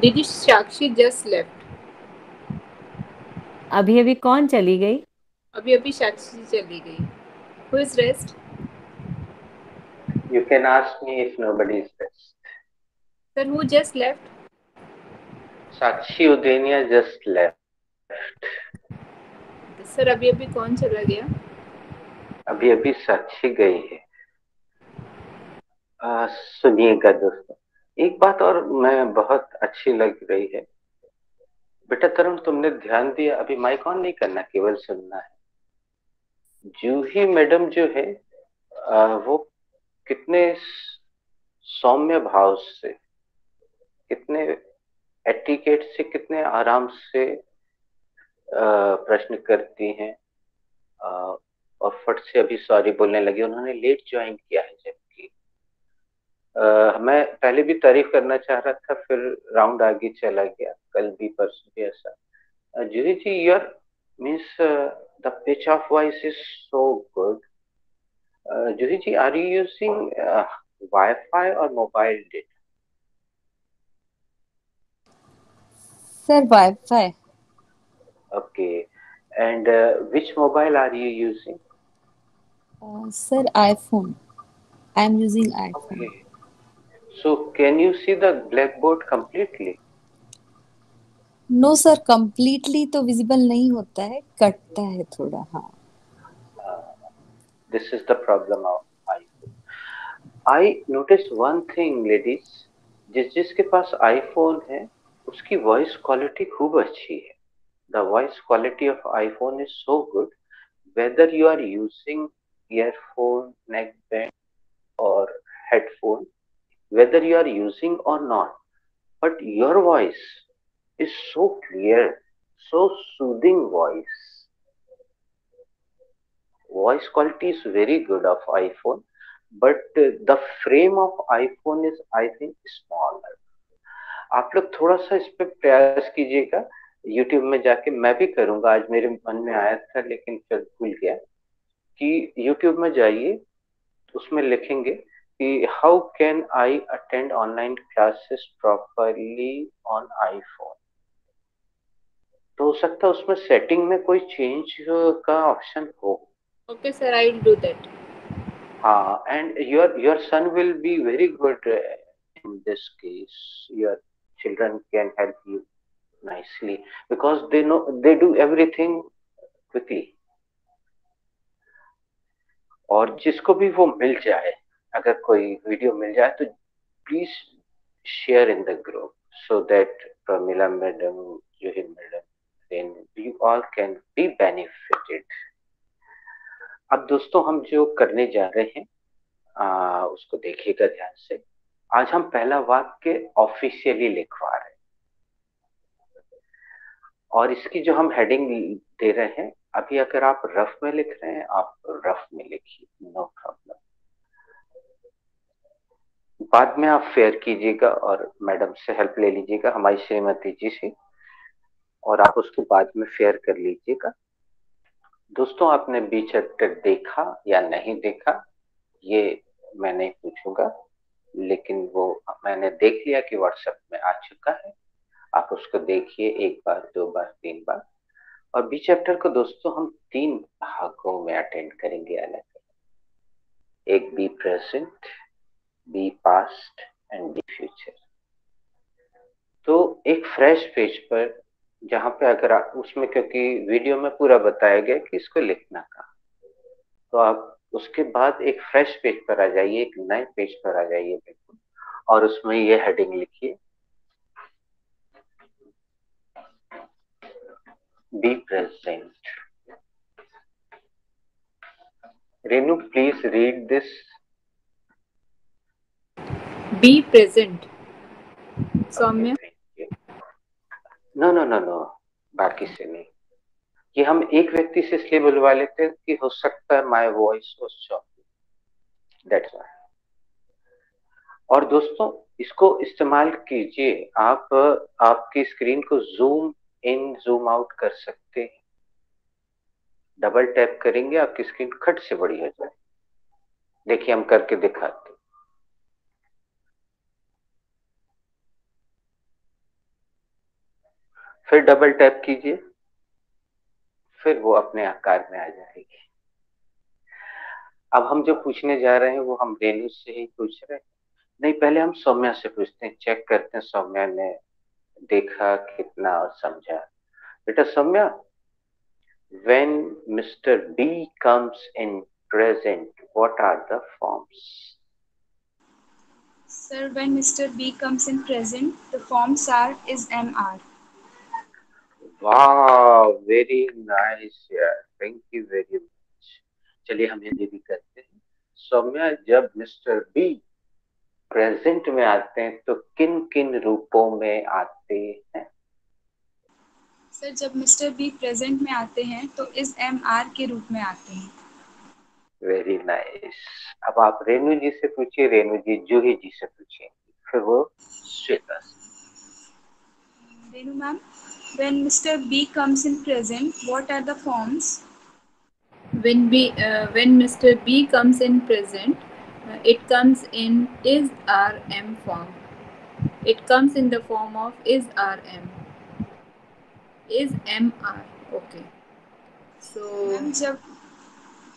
Speaker 5: Didi Sakshi just left.
Speaker 8: अभी अभी कौन चली गई?
Speaker 5: अभी अभी साक्षी चली गई. Who is rest?
Speaker 1: You can ask me if nobody is best.
Speaker 5: Sir, who just left?
Speaker 1: Sakshi Udenia just left.
Speaker 5: Sir अभी अभी कौन चला गया?
Speaker 1: अभी अभी साक्षी गई है. सुनिएगा दोस्तों, एक बात और मैं बहुत अच्छी लग रही है. बेटा तरुण, तुमने ध्यान दिया? अभी माइक ऑन नहीं करना, केवल सुनना है. जूही मैडम जो है वो कितने सौम्य भाव से, कितने एटिकेट से, कितने आराम से प्रश्न करती हैं. और फट से अभी सॉरी बोलने लगी. उन्होंने लेट ज्वाइन किया है, जबकि मैं पहले भी तारीफ करना चाह रहा था, फिर राउंड आगे चला गया. कल भी परसों भी ऐसा. Juhi ji, your means the pitch of voice is so good. Juhi ji, are you using wifi और mobile data?
Speaker 6: Sir, Wi-Fi.
Speaker 1: Okay. And which mobile are you using?
Speaker 6: Sir, iPhone. I am using iPhone.
Speaker 1: Okay. So can you see the blackboard completely?
Speaker 6: No sir, completely तो visible नहीं होता है, कटता है थोड़ा. हाँ.
Speaker 1: This is the problem of iPhone. I noticed one thing, ladies. जिसके पास iPhone है, उसकी voice quality खूब अच्छी है. The voice quality of iPhone is so good. Whether you are using earphone, neckband, or headphone, whether you are using or not, but your voice is so clear, so soothing voice. Voice quality is very good of iPhone, but the frame of iPhone is, I think, smaller. आप लोग थोड़ा सा इस पे प्रयास कीजिएगा. YouTube में जाके मैं भी करूंगा, आज मेरे मन में आया था लेकिन फिर भूल गया. कि YouTube में जाइए, उसमें लिखेंगे कि how can I attend online classes properly on iPhone. तो हो सकता है उसमें सेटिंग में कोई चेंज का ऑप्शन हो.
Speaker 5: Okay, sir, I will do that.
Speaker 1: हाँ, and your son will be very good in this case. Your children can help you nicely because they do everything quickly. और जिसको भी वो मिल जाए, अगर कोई वीडियो मिल जाए तो please share in the group so that Pramila madam, Juhi madam, then you all can be benefited. अब दोस्तों, हम जो करने जा रहे हैं उसको देखिएगा ध्यान से. आज हम पहला वाक्य ऑफिशियली लिखवा रहे हैं और इसकी जो हम हेडिंग दे रहे हैं, अभी अगर आप रफ में लिख रहे हैं, आप रफ में लिखिए, नो प्रॉब्लम. बाद में आप फेयर कीजिएगा और मैडम से हेल्प ले लीजिएगा, हमारी श्रीमती जी से, और आप उसको बाद में फेयर कर लीजिएगा. दोस्तों, आपने बी चैप्टर देखा या नहीं देखा ये मैं नहीं पूछूंगा, लेकिन वो मैंने देख लिया कि व्हाट्सएप में आ चुका है. आप उसको देखिए 1 बार, 2 बार, 3 बार. और बी चैप्टर को दोस्तों हम 3 भागों में अटेंड करेंगे अलग. एक be present, be past and be future. तो एक फ्रेश पेज पर, जहां पे अगर आप उसमें, क्योंकि वीडियो में पूरा बताया गया कि इसको लिखना कहाँ, तो आप उसके बाद एक फ्रेश पेज पर आ जाइए, एक नए पेज पर आ जाइए बिल्कुल, और उसमें ये हेडिंग लिखिए, be present. Renu, please read this.
Speaker 5: Be present. Saumya.
Speaker 1: No no no no, बाकी से नहीं. ये हम एक व्यक्ति से इसलिए बुलवा लेते हैं कि हो सकता है my voice was choppy, that's why. और दोस्तों, इसको इस्तेमाल कीजिए. आप आपकी स्क्रीन को जूम इन जूम आउट कर सकते हैं. डबल टैप करेंगे, आपकी स्क्रीन खट से बड़ी हो जाए. देखिए, हम करके दिखाते हैं. फिर डबल टैप कीजिए, फिर वो अपने आकार में आ जाएगी। अब हम जो पूछने जा रहे हैं वो हम रेनू से ही पूछ रहे हैं। नहीं, पहले हम सौम्या से पूछते हैं, चेक करते हैं सौम्या ने देखा कितना और समझा। बेटा Saumya, when Mr. B comes in present, what are the forms?
Speaker 9: Sir, when Mr. B comes in present, the forms are is MR.
Speaker 1: Wow, very nice यार, thank you very much। चलिए हम हिंदी भी करते हैं। सौम्या, जब मिस्टर बी प्रेजेंट में आते हैं तो किन किन रूपों में आते हैं?
Speaker 9: सर, जब मिस्टर बी प्रेजेंट में आते हैं तो इज MR के रूप में आते हैं।
Speaker 1: Very nice. अब आप रेणु जी से पूछिए, रेणु जी जूही जी से पूछिए, फिर वो श्वेता से।
Speaker 9: Renu ma'am, when Mr. B comes in present, what are the forms?
Speaker 5: When Mr. B comes in present, it comes in is RM form. It comes in the form of is RM. Is MR. Okay. So
Speaker 9: ma'am, जब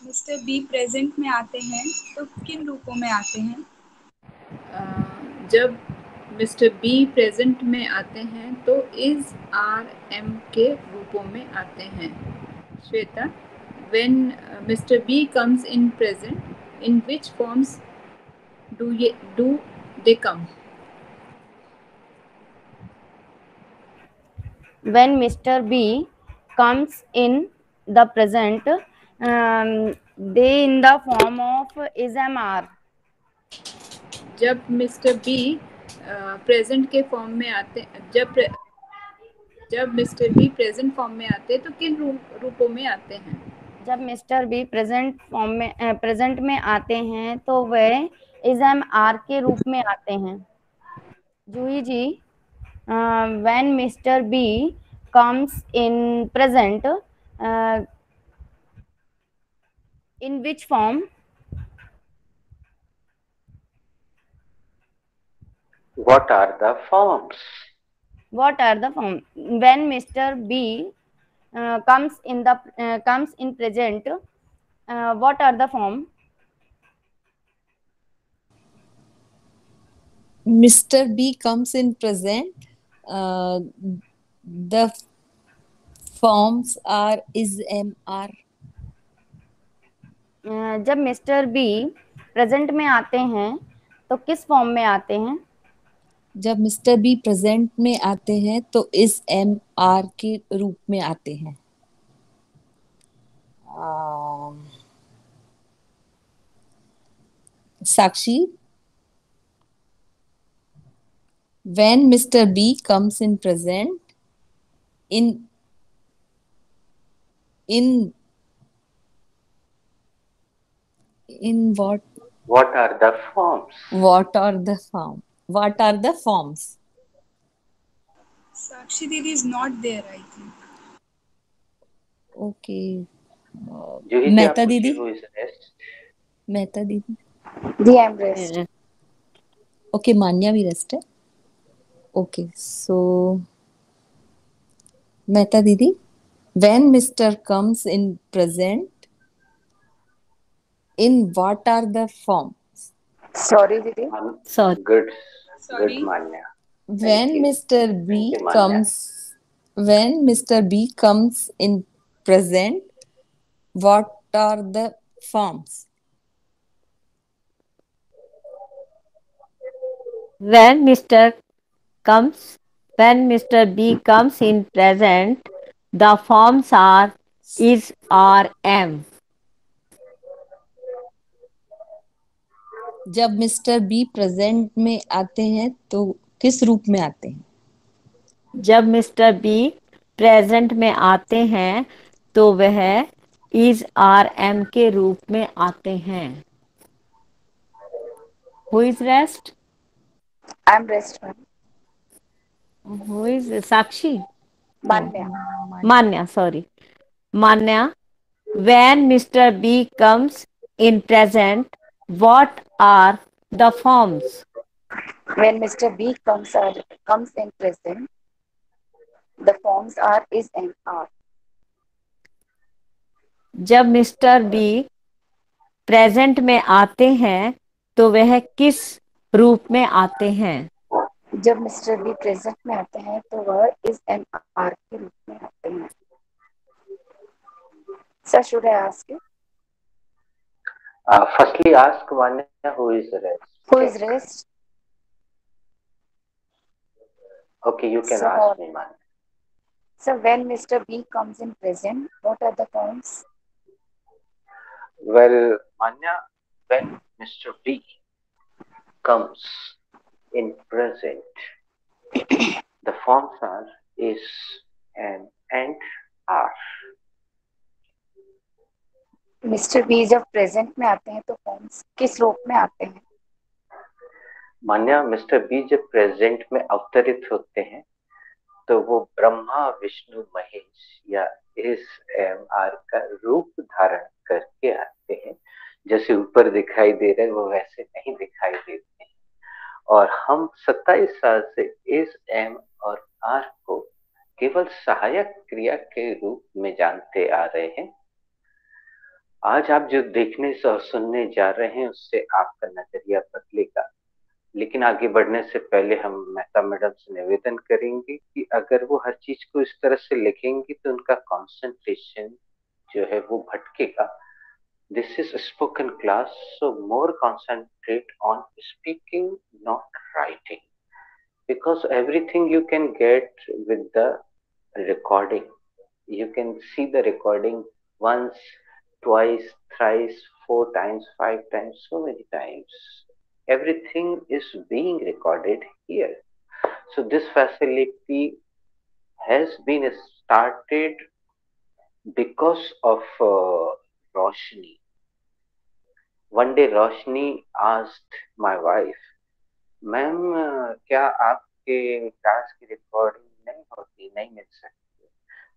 Speaker 9: मिस्टर बी प्रेजेंट में आते हैं तो किन रूपों में आते हैं?
Speaker 5: जब मिस्टर बी प्रेजेंट में आते हैं तो इज आर एम के रूपों में आते हैं। Shweta, when mister B comes in present, in which forms do they come?
Speaker 4: When Mr. B comes in the present, they in the form of is MR.
Speaker 5: जब मिस्टर बी प्रेजेंट के फॉर्म में आते, जब मिस्टर बी प्रेजेंट फॉर्म में आते हैं तो किन रूपों में आते हैं?
Speaker 4: जब मिस्टर बी प्रेजेंट में आते हैं तो वे इज एम आर के रूप में आते हैं। Juhi ji, when mister B comes in present, in which form?
Speaker 1: What are the forms?
Speaker 4: What are the forms? When Mr. B comes in present, what are the form?
Speaker 6: Mr. B comes in present, the forms are is MR.
Speaker 4: जब मिस्टर बी प्रेजेंट में आते हैं तो किस फॉर्म में आते हैं?
Speaker 6: जब मिस्टर बी प्रेजेंट में आते हैं तो इस MR के रूप में आते हैं। साक्षी, when Mr. B comes in present, in what?
Speaker 1: What are the forms?
Speaker 6: What are the form? What are the forms?
Speaker 9: Sakshi Didi is not there, I think.
Speaker 6: Okay.
Speaker 1: जूही जी,
Speaker 6: मेहता
Speaker 1: आप
Speaker 6: दीदी,
Speaker 1: पूछिए, who is rest?
Speaker 6: मेहता दीदी।
Speaker 3: The I'm rest.
Speaker 6: Okay, मान्या भी रेस्ट है। Okay, so मेहता दीदी, when Mr. comes in present, in what are the forms?
Speaker 3: Sorry, Didi.
Speaker 8: Sorry.
Speaker 1: Good,
Speaker 9: Sorry.
Speaker 1: Manya।
Speaker 6: When
Speaker 1: you.
Speaker 6: Mr.
Speaker 1: Thank
Speaker 6: B
Speaker 1: you, Manya।
Speaker 6: comes in present, what are the forms?
Speaker 8: When Mr. B comes in present, the forms are is or am.
Speaker 6: जब मिस्टर बी प्रेजेंट में आते हैं तो किस रूप में आते हैं?
Speaker 8: जब मिस्टर बी प्रेजेंट में आते हैं तो वह इज आर एम के रूप में आते हैं। Who is rest?
Speaker 3: I'm rest, ma'am.
Speaker 8: Who is Sakshi?
Speaker 3: Manya.
Speaker 8: Manya, sorry. Manya, when Mr. B comes in present, what are the forms?
Speaker 3: When Mr. B comes in present, The forms are is and are.
Speaker 8: जब मिस्टर बी प्रेजेंट में आते हैं तो वह किस रूप में आते हैं?
Speaker 3: जब मिस्टर बी प्रेजेंट में आते हैं तो वह इज एंड आर के रूप में आते हैं. Sir, should I ask you?
Speaker 1: Firstly, ask Manya who is rest.
Speaker 3: Who is rest?
Speaker 1: Okay, you can
Speaker 3: So,
Speaker 1: ask me, Manya.
Speaker 3: So when Mr. B comes in present, what are the forms?
Speaker 1: Well, Manya, when Mr. B comes in present, the forms are is and are.
Speaker 3: Mister B जब प्रेजेंट में आते हैं तो फॉर्म्स किस रूप में आते हैं?
Speaker 1: मान्या, मिस्टर बी जब प्रेजेंट में अवतरित होते हैं तो वो ब्रह्मा विष्णु महेश या इस एम आर का रूप धारण करके आते हैं. जैसे ऊपर दिखाई दे रहे हैं वो वैसे नहीं दिखाई देते हैं. और हम 27 साल से इस एम और आर को केवल सहायक क्रिया के रूप में जानते आ रहे हैं. आज आप जो देखने और सुनने जा रहे हैं उससे आपका नजरिया बदलेगा. लेकिन आगे बढ़ने से पहले हम मेहता मैडम से निवेदन करेंगे कि अगर वो हर चीज को इस तरह से लिखेंगी तो उनका कंसंट्रेशन जो है वो भटकेगा. This is spoken class, so more concentrate on speaking not writing, because everything you can get with the recording. You can see the recording once, twice, thrice, 4 times, 5 times, so many times. Everything is being recorded here. So this facility has been started because of Roshni. One day Roshni asked my wife, "Ma'am, क्या आपके क्लास की रिकॉर्डिंग नहीं मिल सकती?"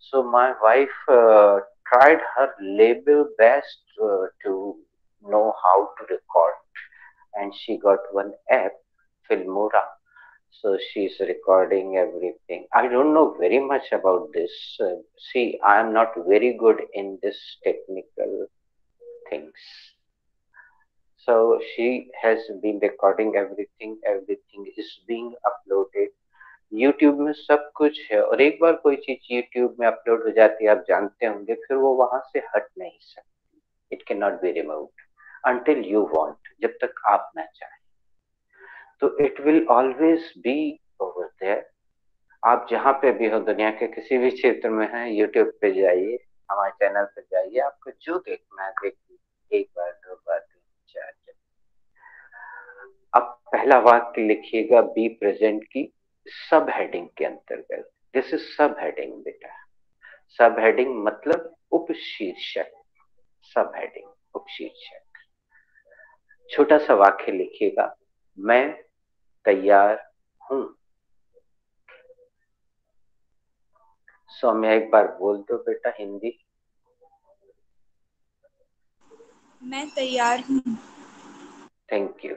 Speaker 1: So my wife tried her level best to know how to record, and she got one app, Filmora. So she's recording everything. I don't know very much about this. See, I am not very good in this technical things. So she has been recording everything. Everything is being uploaded. YouTube में सब कुछ है, और एक बार कोई चीज YouTube में अपलोड हो जाती है, आप जानते होंगे, फिर वो वहां से हट नहीं सकती. It can not be removed until you want. जब तक आप ना चाहें तो it will always be over there. आप जहाँ पे भी हो, दुनिया के किसी भी क्षेत्र में हैं, YouTube पे जाइए, हमारे चैनल पे जाइए, आपको जो देखना है देखिए, 1 बार 2 बार 3 4. अब पहला वाक्य लिखिएगा बी प्रेजेंट की सब हेडिंग के अंतर्गत. दिस इज सब हेडिंग बेटा. सब हेडिंग मतलब उपशीर्षक. सब हेडिंग उपशीर्षक. छोटा सा वाक्य लिखिएगा, मैं तैयार हूं. सौम्या एक बार बोल दो बेटा हिंदी.
Speaker 9: मैं तैयार हूँ.
Speaker 1: Thank you.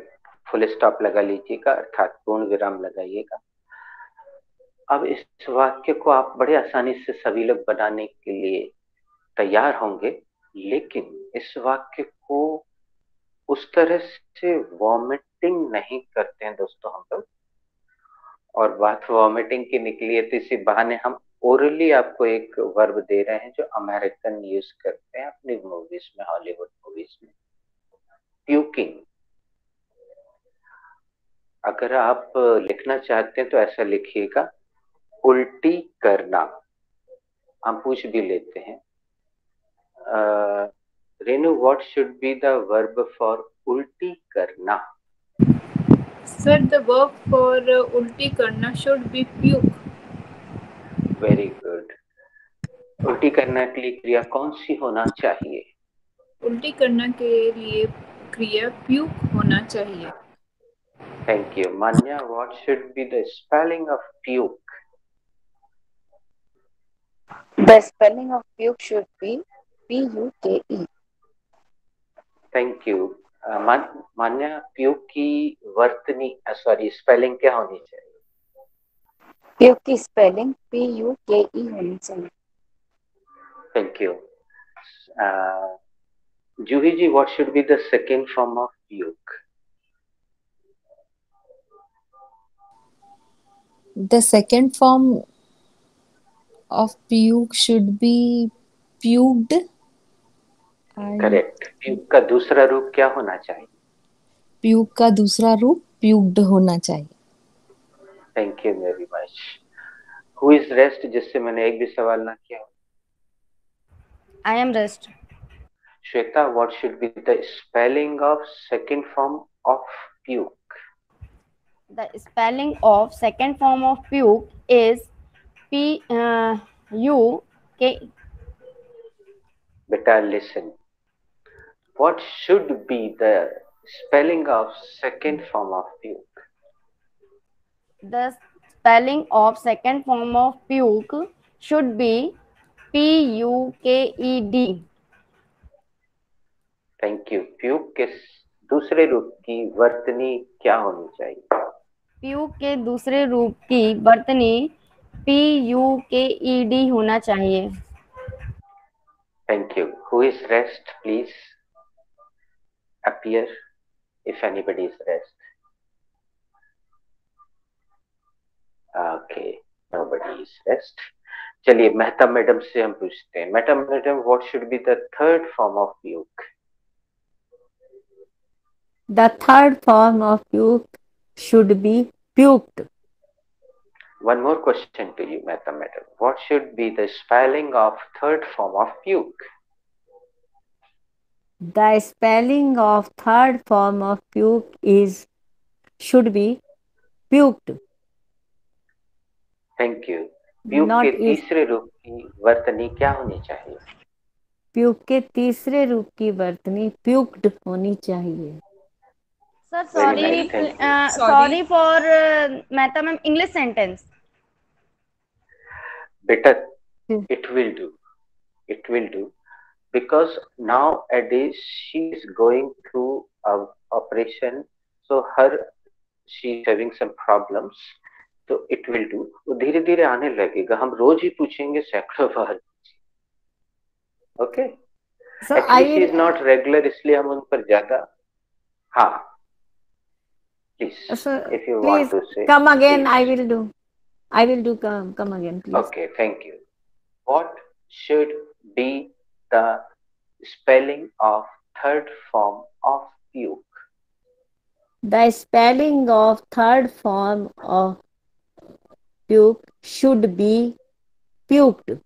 Speaker 1: फुल स्टॉप लगा लीजिएगा, अर्थात पूर्ण विराम लगाइएगा. अब इस वाक्य को आप बड़े आसानी से सभी लोग बनाने के लिए तैयार होंगे, लेकिन इस वाक्य को उस तरह से वॉमिटिंग नहीं करते हैं दोस्तों हम लोग. और बात वॉमिटिंग की निकली है तो इसी बहाने हम ओरली आपको एक वर्ब दे रहे हैं जो अमेरिकन यूज करते हैं अपनी मूवीज में, हॉलीवुड मूवीज में. प्यूकिंग. अगर आप लिखना चाहते हैं तो ऐसा लिखिएगा, उल्टी करना. हम पूछ भी लेते हैं, Renu, what should be the verb for उल्टी करना?
Speaker 5: Sir, the verb for ulti karna should be puke.
Speaker 1: Very good. उल्टी करना के लिए क्रिया कौन सी होना चाहिए?
Speaker 5: उल्टी करना के लिए क्रिया puke होना चाहिए.
Speaker 1: Thank you. Manya, what should be the spelling of puke?
Speaker 3: The spelling of puke should be P-U-K-E.
Speaker 1: Thank you. Manya, puke की वर्तनी स्पेलिंग क्या होनी चाहिए?
Speaker 3: पीयूष की स्पेलिंग PUKE होनी चाहिए।
Speaker 1: Thank you. Juhi ji, what should be the second form of puke?
Speaker 6: The second form of puke should be puked.
Speaker 1: Correct. Puke का दूसरा रूप क्या होना चाहिए?
Speaker 6: प्यूक का दूसरा रूप प्यूक्ड होना चाहिए।
Speaker 1: Thank you very much. Who is rest? जिससे मैंने एक भी सवाल ना किया।
Speaker 4: I am rest.
Speaker 1: Shweta, what should be the spelling of second form of puke?
Speaker 4: The spelling of second form of puke is PUK.
Speaker 1: Beta, listen. What should be the spelling of second form of puke?
Speaker 4: The spelling of second form of puke should be PUKED.
Speaker 1: Thank you. Puke के दूसरे रूप की वर्तनी क्या होनी चाहिए?
Speaker 4: puke के दूसरे रूप की वर्तनी PUKED होना चाहिए।
Speaker 1: Thank you. Who is rest? Please appear if anybody is rest. Okay, nobody is rest. चलिए मेहता मैडम से हम पूछते हैं। Mehta madam, what should be the third form of puke?
Speaker 8: The third form of puke should be puked.
Speaker 1: One more question to you, Mehta madam. What should be the spelling of third form of puke?
Speaker 8: The spelling of third form of puke should be puked.
Speaker 1: Thank you. Puke
Speaker 8: Not
Speaker 1: के
Speaker 8: is.
Speaker 1: तीसरे रूप की वर्तनी क्या होनी चाहिए?
Speaker 8: प्यूक के तीसरे रूप की वर्तनी प्यूक्ड होनी चाहिए।
Speaker 4: Sir,
Speaker 1: Very nice, thank you.
Speaker 4: sorry for Mehta ma'am, English sentence.
Speaker 1: Better, it will do. It will do. Because nowadays she is going through an operation, so she is having some problems. So it will do. वो धीरे धीरे आने लगेगा। हम रोज ही पूछेंगे, सैकड़ों बार। Okay.
Speaker 8: So
Speaker 1: Actually, she is not regular, इसलिए हम उन पर ज्यादा। हाँ। Please,
Speaker 8: So
Speaker 1: if you
Speaker 8: please
Speaker 1: want to say.
Speaker 8: come again.
Speaker 1: Please.
Speaker 8: I will do. Come again, please.
Speaker 1: Okay, thank you. What should be the spelling of third form of puke?
Speaker 8: The spelling of third form of puke should be puked.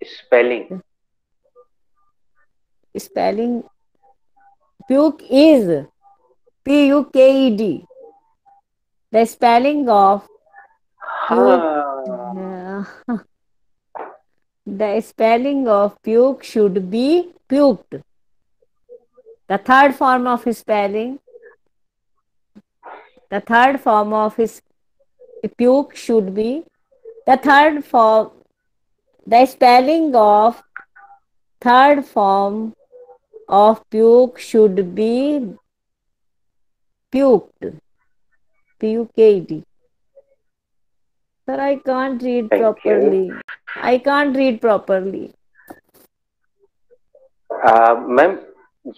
Speaker 1: Spelling.
Speaker 8: Spelling puke is PUKED. The spelling of puke, the spelling of puke should be puked. The third form of spelling, the third form of puke should be the third form. The spelling of third form of puke should be puked. PUKED. Sir, I can't read
Speaker 1: Thank
Speaker 8: properly.
Speaker 1: you.
Speaker 8: I can't read properly.
Speaker 1: Ma'am,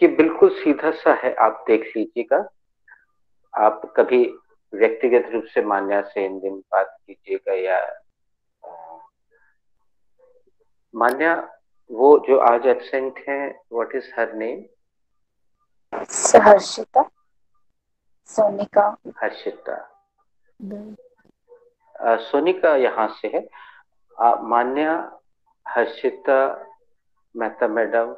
Speaker 1: ये बिल्कुल सीधा सा है, आप देख लीजिएगा। आप कभी व्यक्तिगत रूप से मान्या से हिंदी में बात कीजिएगा, या मान्या वो जो आज एब्सेंट है, what is her name?
Speaker 3: Harshita, Sonika.
Speaker 1: Harshita. Sonika यहाँ से है। मान्या, हर्षिता, मेहता मैडम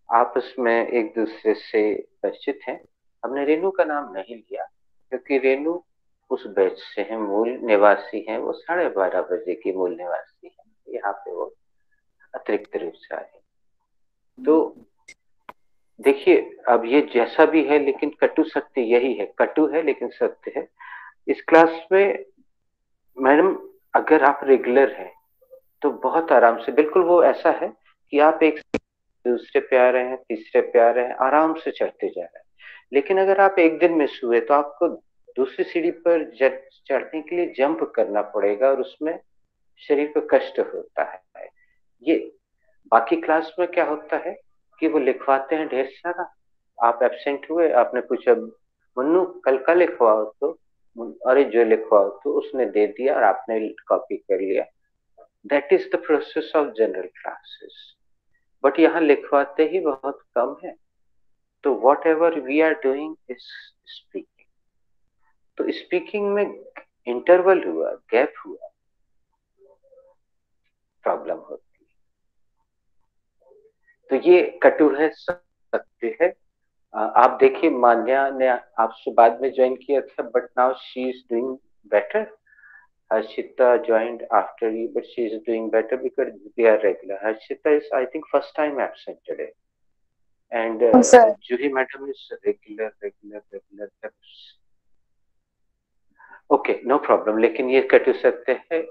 Speaker 1: आपस में एक दूसरे से परिचित हैं। हमने रेनू का नाम नहीं लिया क्योंकि रेनू उस बैच से है, मूल निवासी हैं। वो 12:30 बजे की मूल निवासी है, यहाँ पे वो अतिरिक्त रूप से आए। तो देखिए, अब ये जैसा भी है, लेकिन कटु सत्य यही है। कटु है लेकिन सत्य है। इस क्लास में मैडम अगर आप रेगुलर हैं तो बहुत आराम से, बिल्कुल वो ऐसा है कि आप एक दूसरे पे आ रहे हैं, तीसरे पे आ रहे हैं, आराम से चढ़ते जा रहे हैं। लेकिन अगर आप एक दिन मिस हुए तो आपको दूसरी सीढ़ी पर चढ़ने के लिए जंप करना पड़ेगा और उसमें शरीर को कष्ट होता है। ये बाकी क्लास में क्या होता है कि वो लिखवाते हैं ढेर सारा, आप एब्सेंट हुए, आपने पूछा मुन्नू कल का लिखवाओ, तो अरे जो लिखवाओ, तो उसने दे दिया और आपने कॉपी कर लिया। That is the process of general classes. But यहाँ लिखवाते ही बहुत कम है। तो whatever we are doing is speaking. तो स्पीकिंग में इंटरवल हुआ, गैप हुआ, प्रॉब्लम होती है। तो ये कटु है, सत्य है। आप देखिए मान्या ने आपसे बाद में ज्वाइन किया था, but now she is doing better. Harshita joined after you, but she is doing better because they are regular. Harshita is, I think, first time absent today, and
Speaker 3: sir.
Speaker 1: Juhi madam is regular. Okay, no problem. लेकिन ये कट सकते हैं.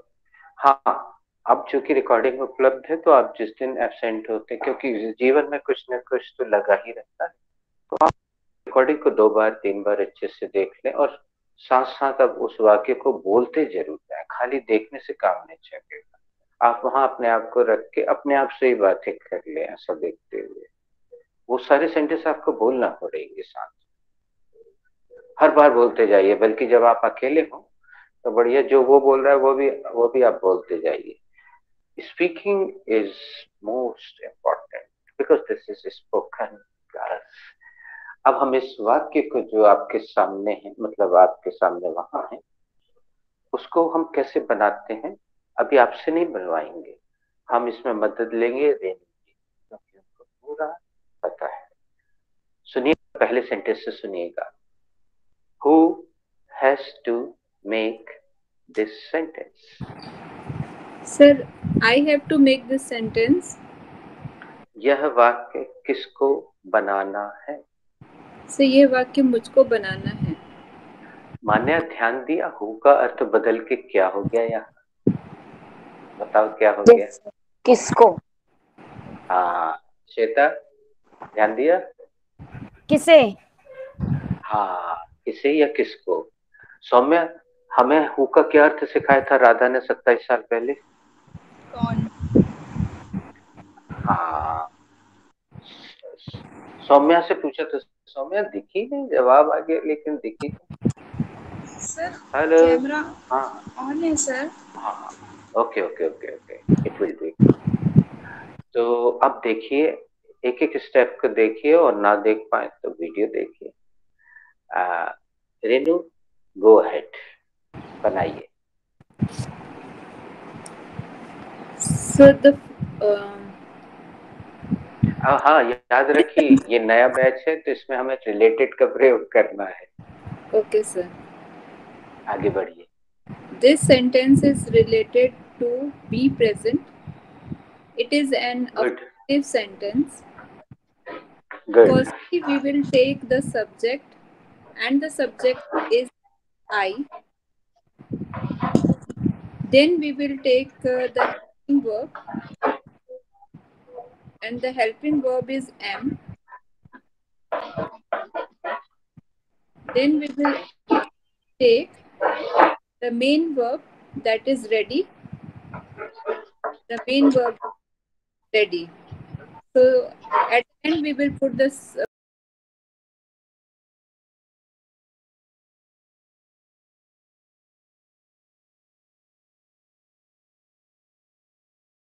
Speaker 1: हाँ, अब चूंकि रिकॉर्डिंग उपलब्ध है, तो आप जिस दिन एब्सेंट होते हैं, क्योंकि जीवन में कुछ न कुछ तो लगा ही रहता है, तो आप रिकॉर्डिंग को 2 बार 3 बार अच्छे से देख लें और साथ साथ अब उस वाक्य को बोलते जरूर जाए। खाली देखने से काम नहीं चलेगा। आप वहां अपने आप को रख के अपने आप से ही बातें कर ले, ऐसा देखते हुए वो सारे सेंटेंस आपको बोलना पड़ेंगे साथ, हर बार बोलते जाइए। बल्कि जब आप अकेले हो तो बढ़िया, जो वो बोल रहा है वो भी आप बोलते जाइए। Speaking is most important because this is spoken class. अब हम इस वाक्य को जो आपके सामने है, मतलब आपके सामने वहां है, उसको हम कैसे बनाते हैं अभी आपसे नहीं बनवाएंगे, हम इसमें मदद लेंगे रेनू जी, क्योंकि उनको पूरा पता है। सुनिए, पहले सेंटेंस से सुनिएगा। Who has to make this sentence?
Speaker 5: Sir, I have to make this sentence.
Speaker 1: यह वाक्य किसको बनाना है?
Speaker 5: सर, ये वाक्य मुझको बनाना है।
Speaker 1: मान्या ध्यान दिया, हु का अर्थ बदल के क्या हो गया यहाँ? बताओ क्या हो गया?
Speaker 3: किसको?
Speaker 1: हाँ श्वेता, ध्यान दिया?
Speaker 4: किसे?
Speaker 1: हाँ, किसे या किसको? सौम्या, हमें हु का क्या अर्थ सिखाया था राधा ने 27 साल पहले?
Speaker 9: कौन?
Speaker 1: हाँ, सौम्या से पूछा तो सौम्या दिखी नहीं, जवाब आ गया लेकिन दिखी नहीं।
Speaker 9: सर,
Speaker 1: हेलो,
Speaker 9: कैमरा
Speaker 1: हाँ
Speaker 9: ऑन है सर।
Speaker 1: हाँ, okay okay okay okay, it will be. तो अब देखिए, एक एक स्टेप को देखिए और ना देख पाए तो वीडियो देखिए। रेनू, गो अहेड, बनाइए।
Speaker 5: सर,
Speaker 1: हाँ, याद रखिए ये नया बैच है तो इसमें हमें रिलेटेड का प्रयोग करना है।
Speaker 5: Okay sir.
Speaker 1: आगे बढ़िए।
Speaker 5: This sentence is related to be present. It is an affirmative sentence.
Speaker 1: Good.
Speaker 5: Firstly, we will take the subject, and the subject is I. Then we will take the helping verb, and the helping verb is am. Then we will take the main verb, that is ready. The main verb ready. So at the end we will put this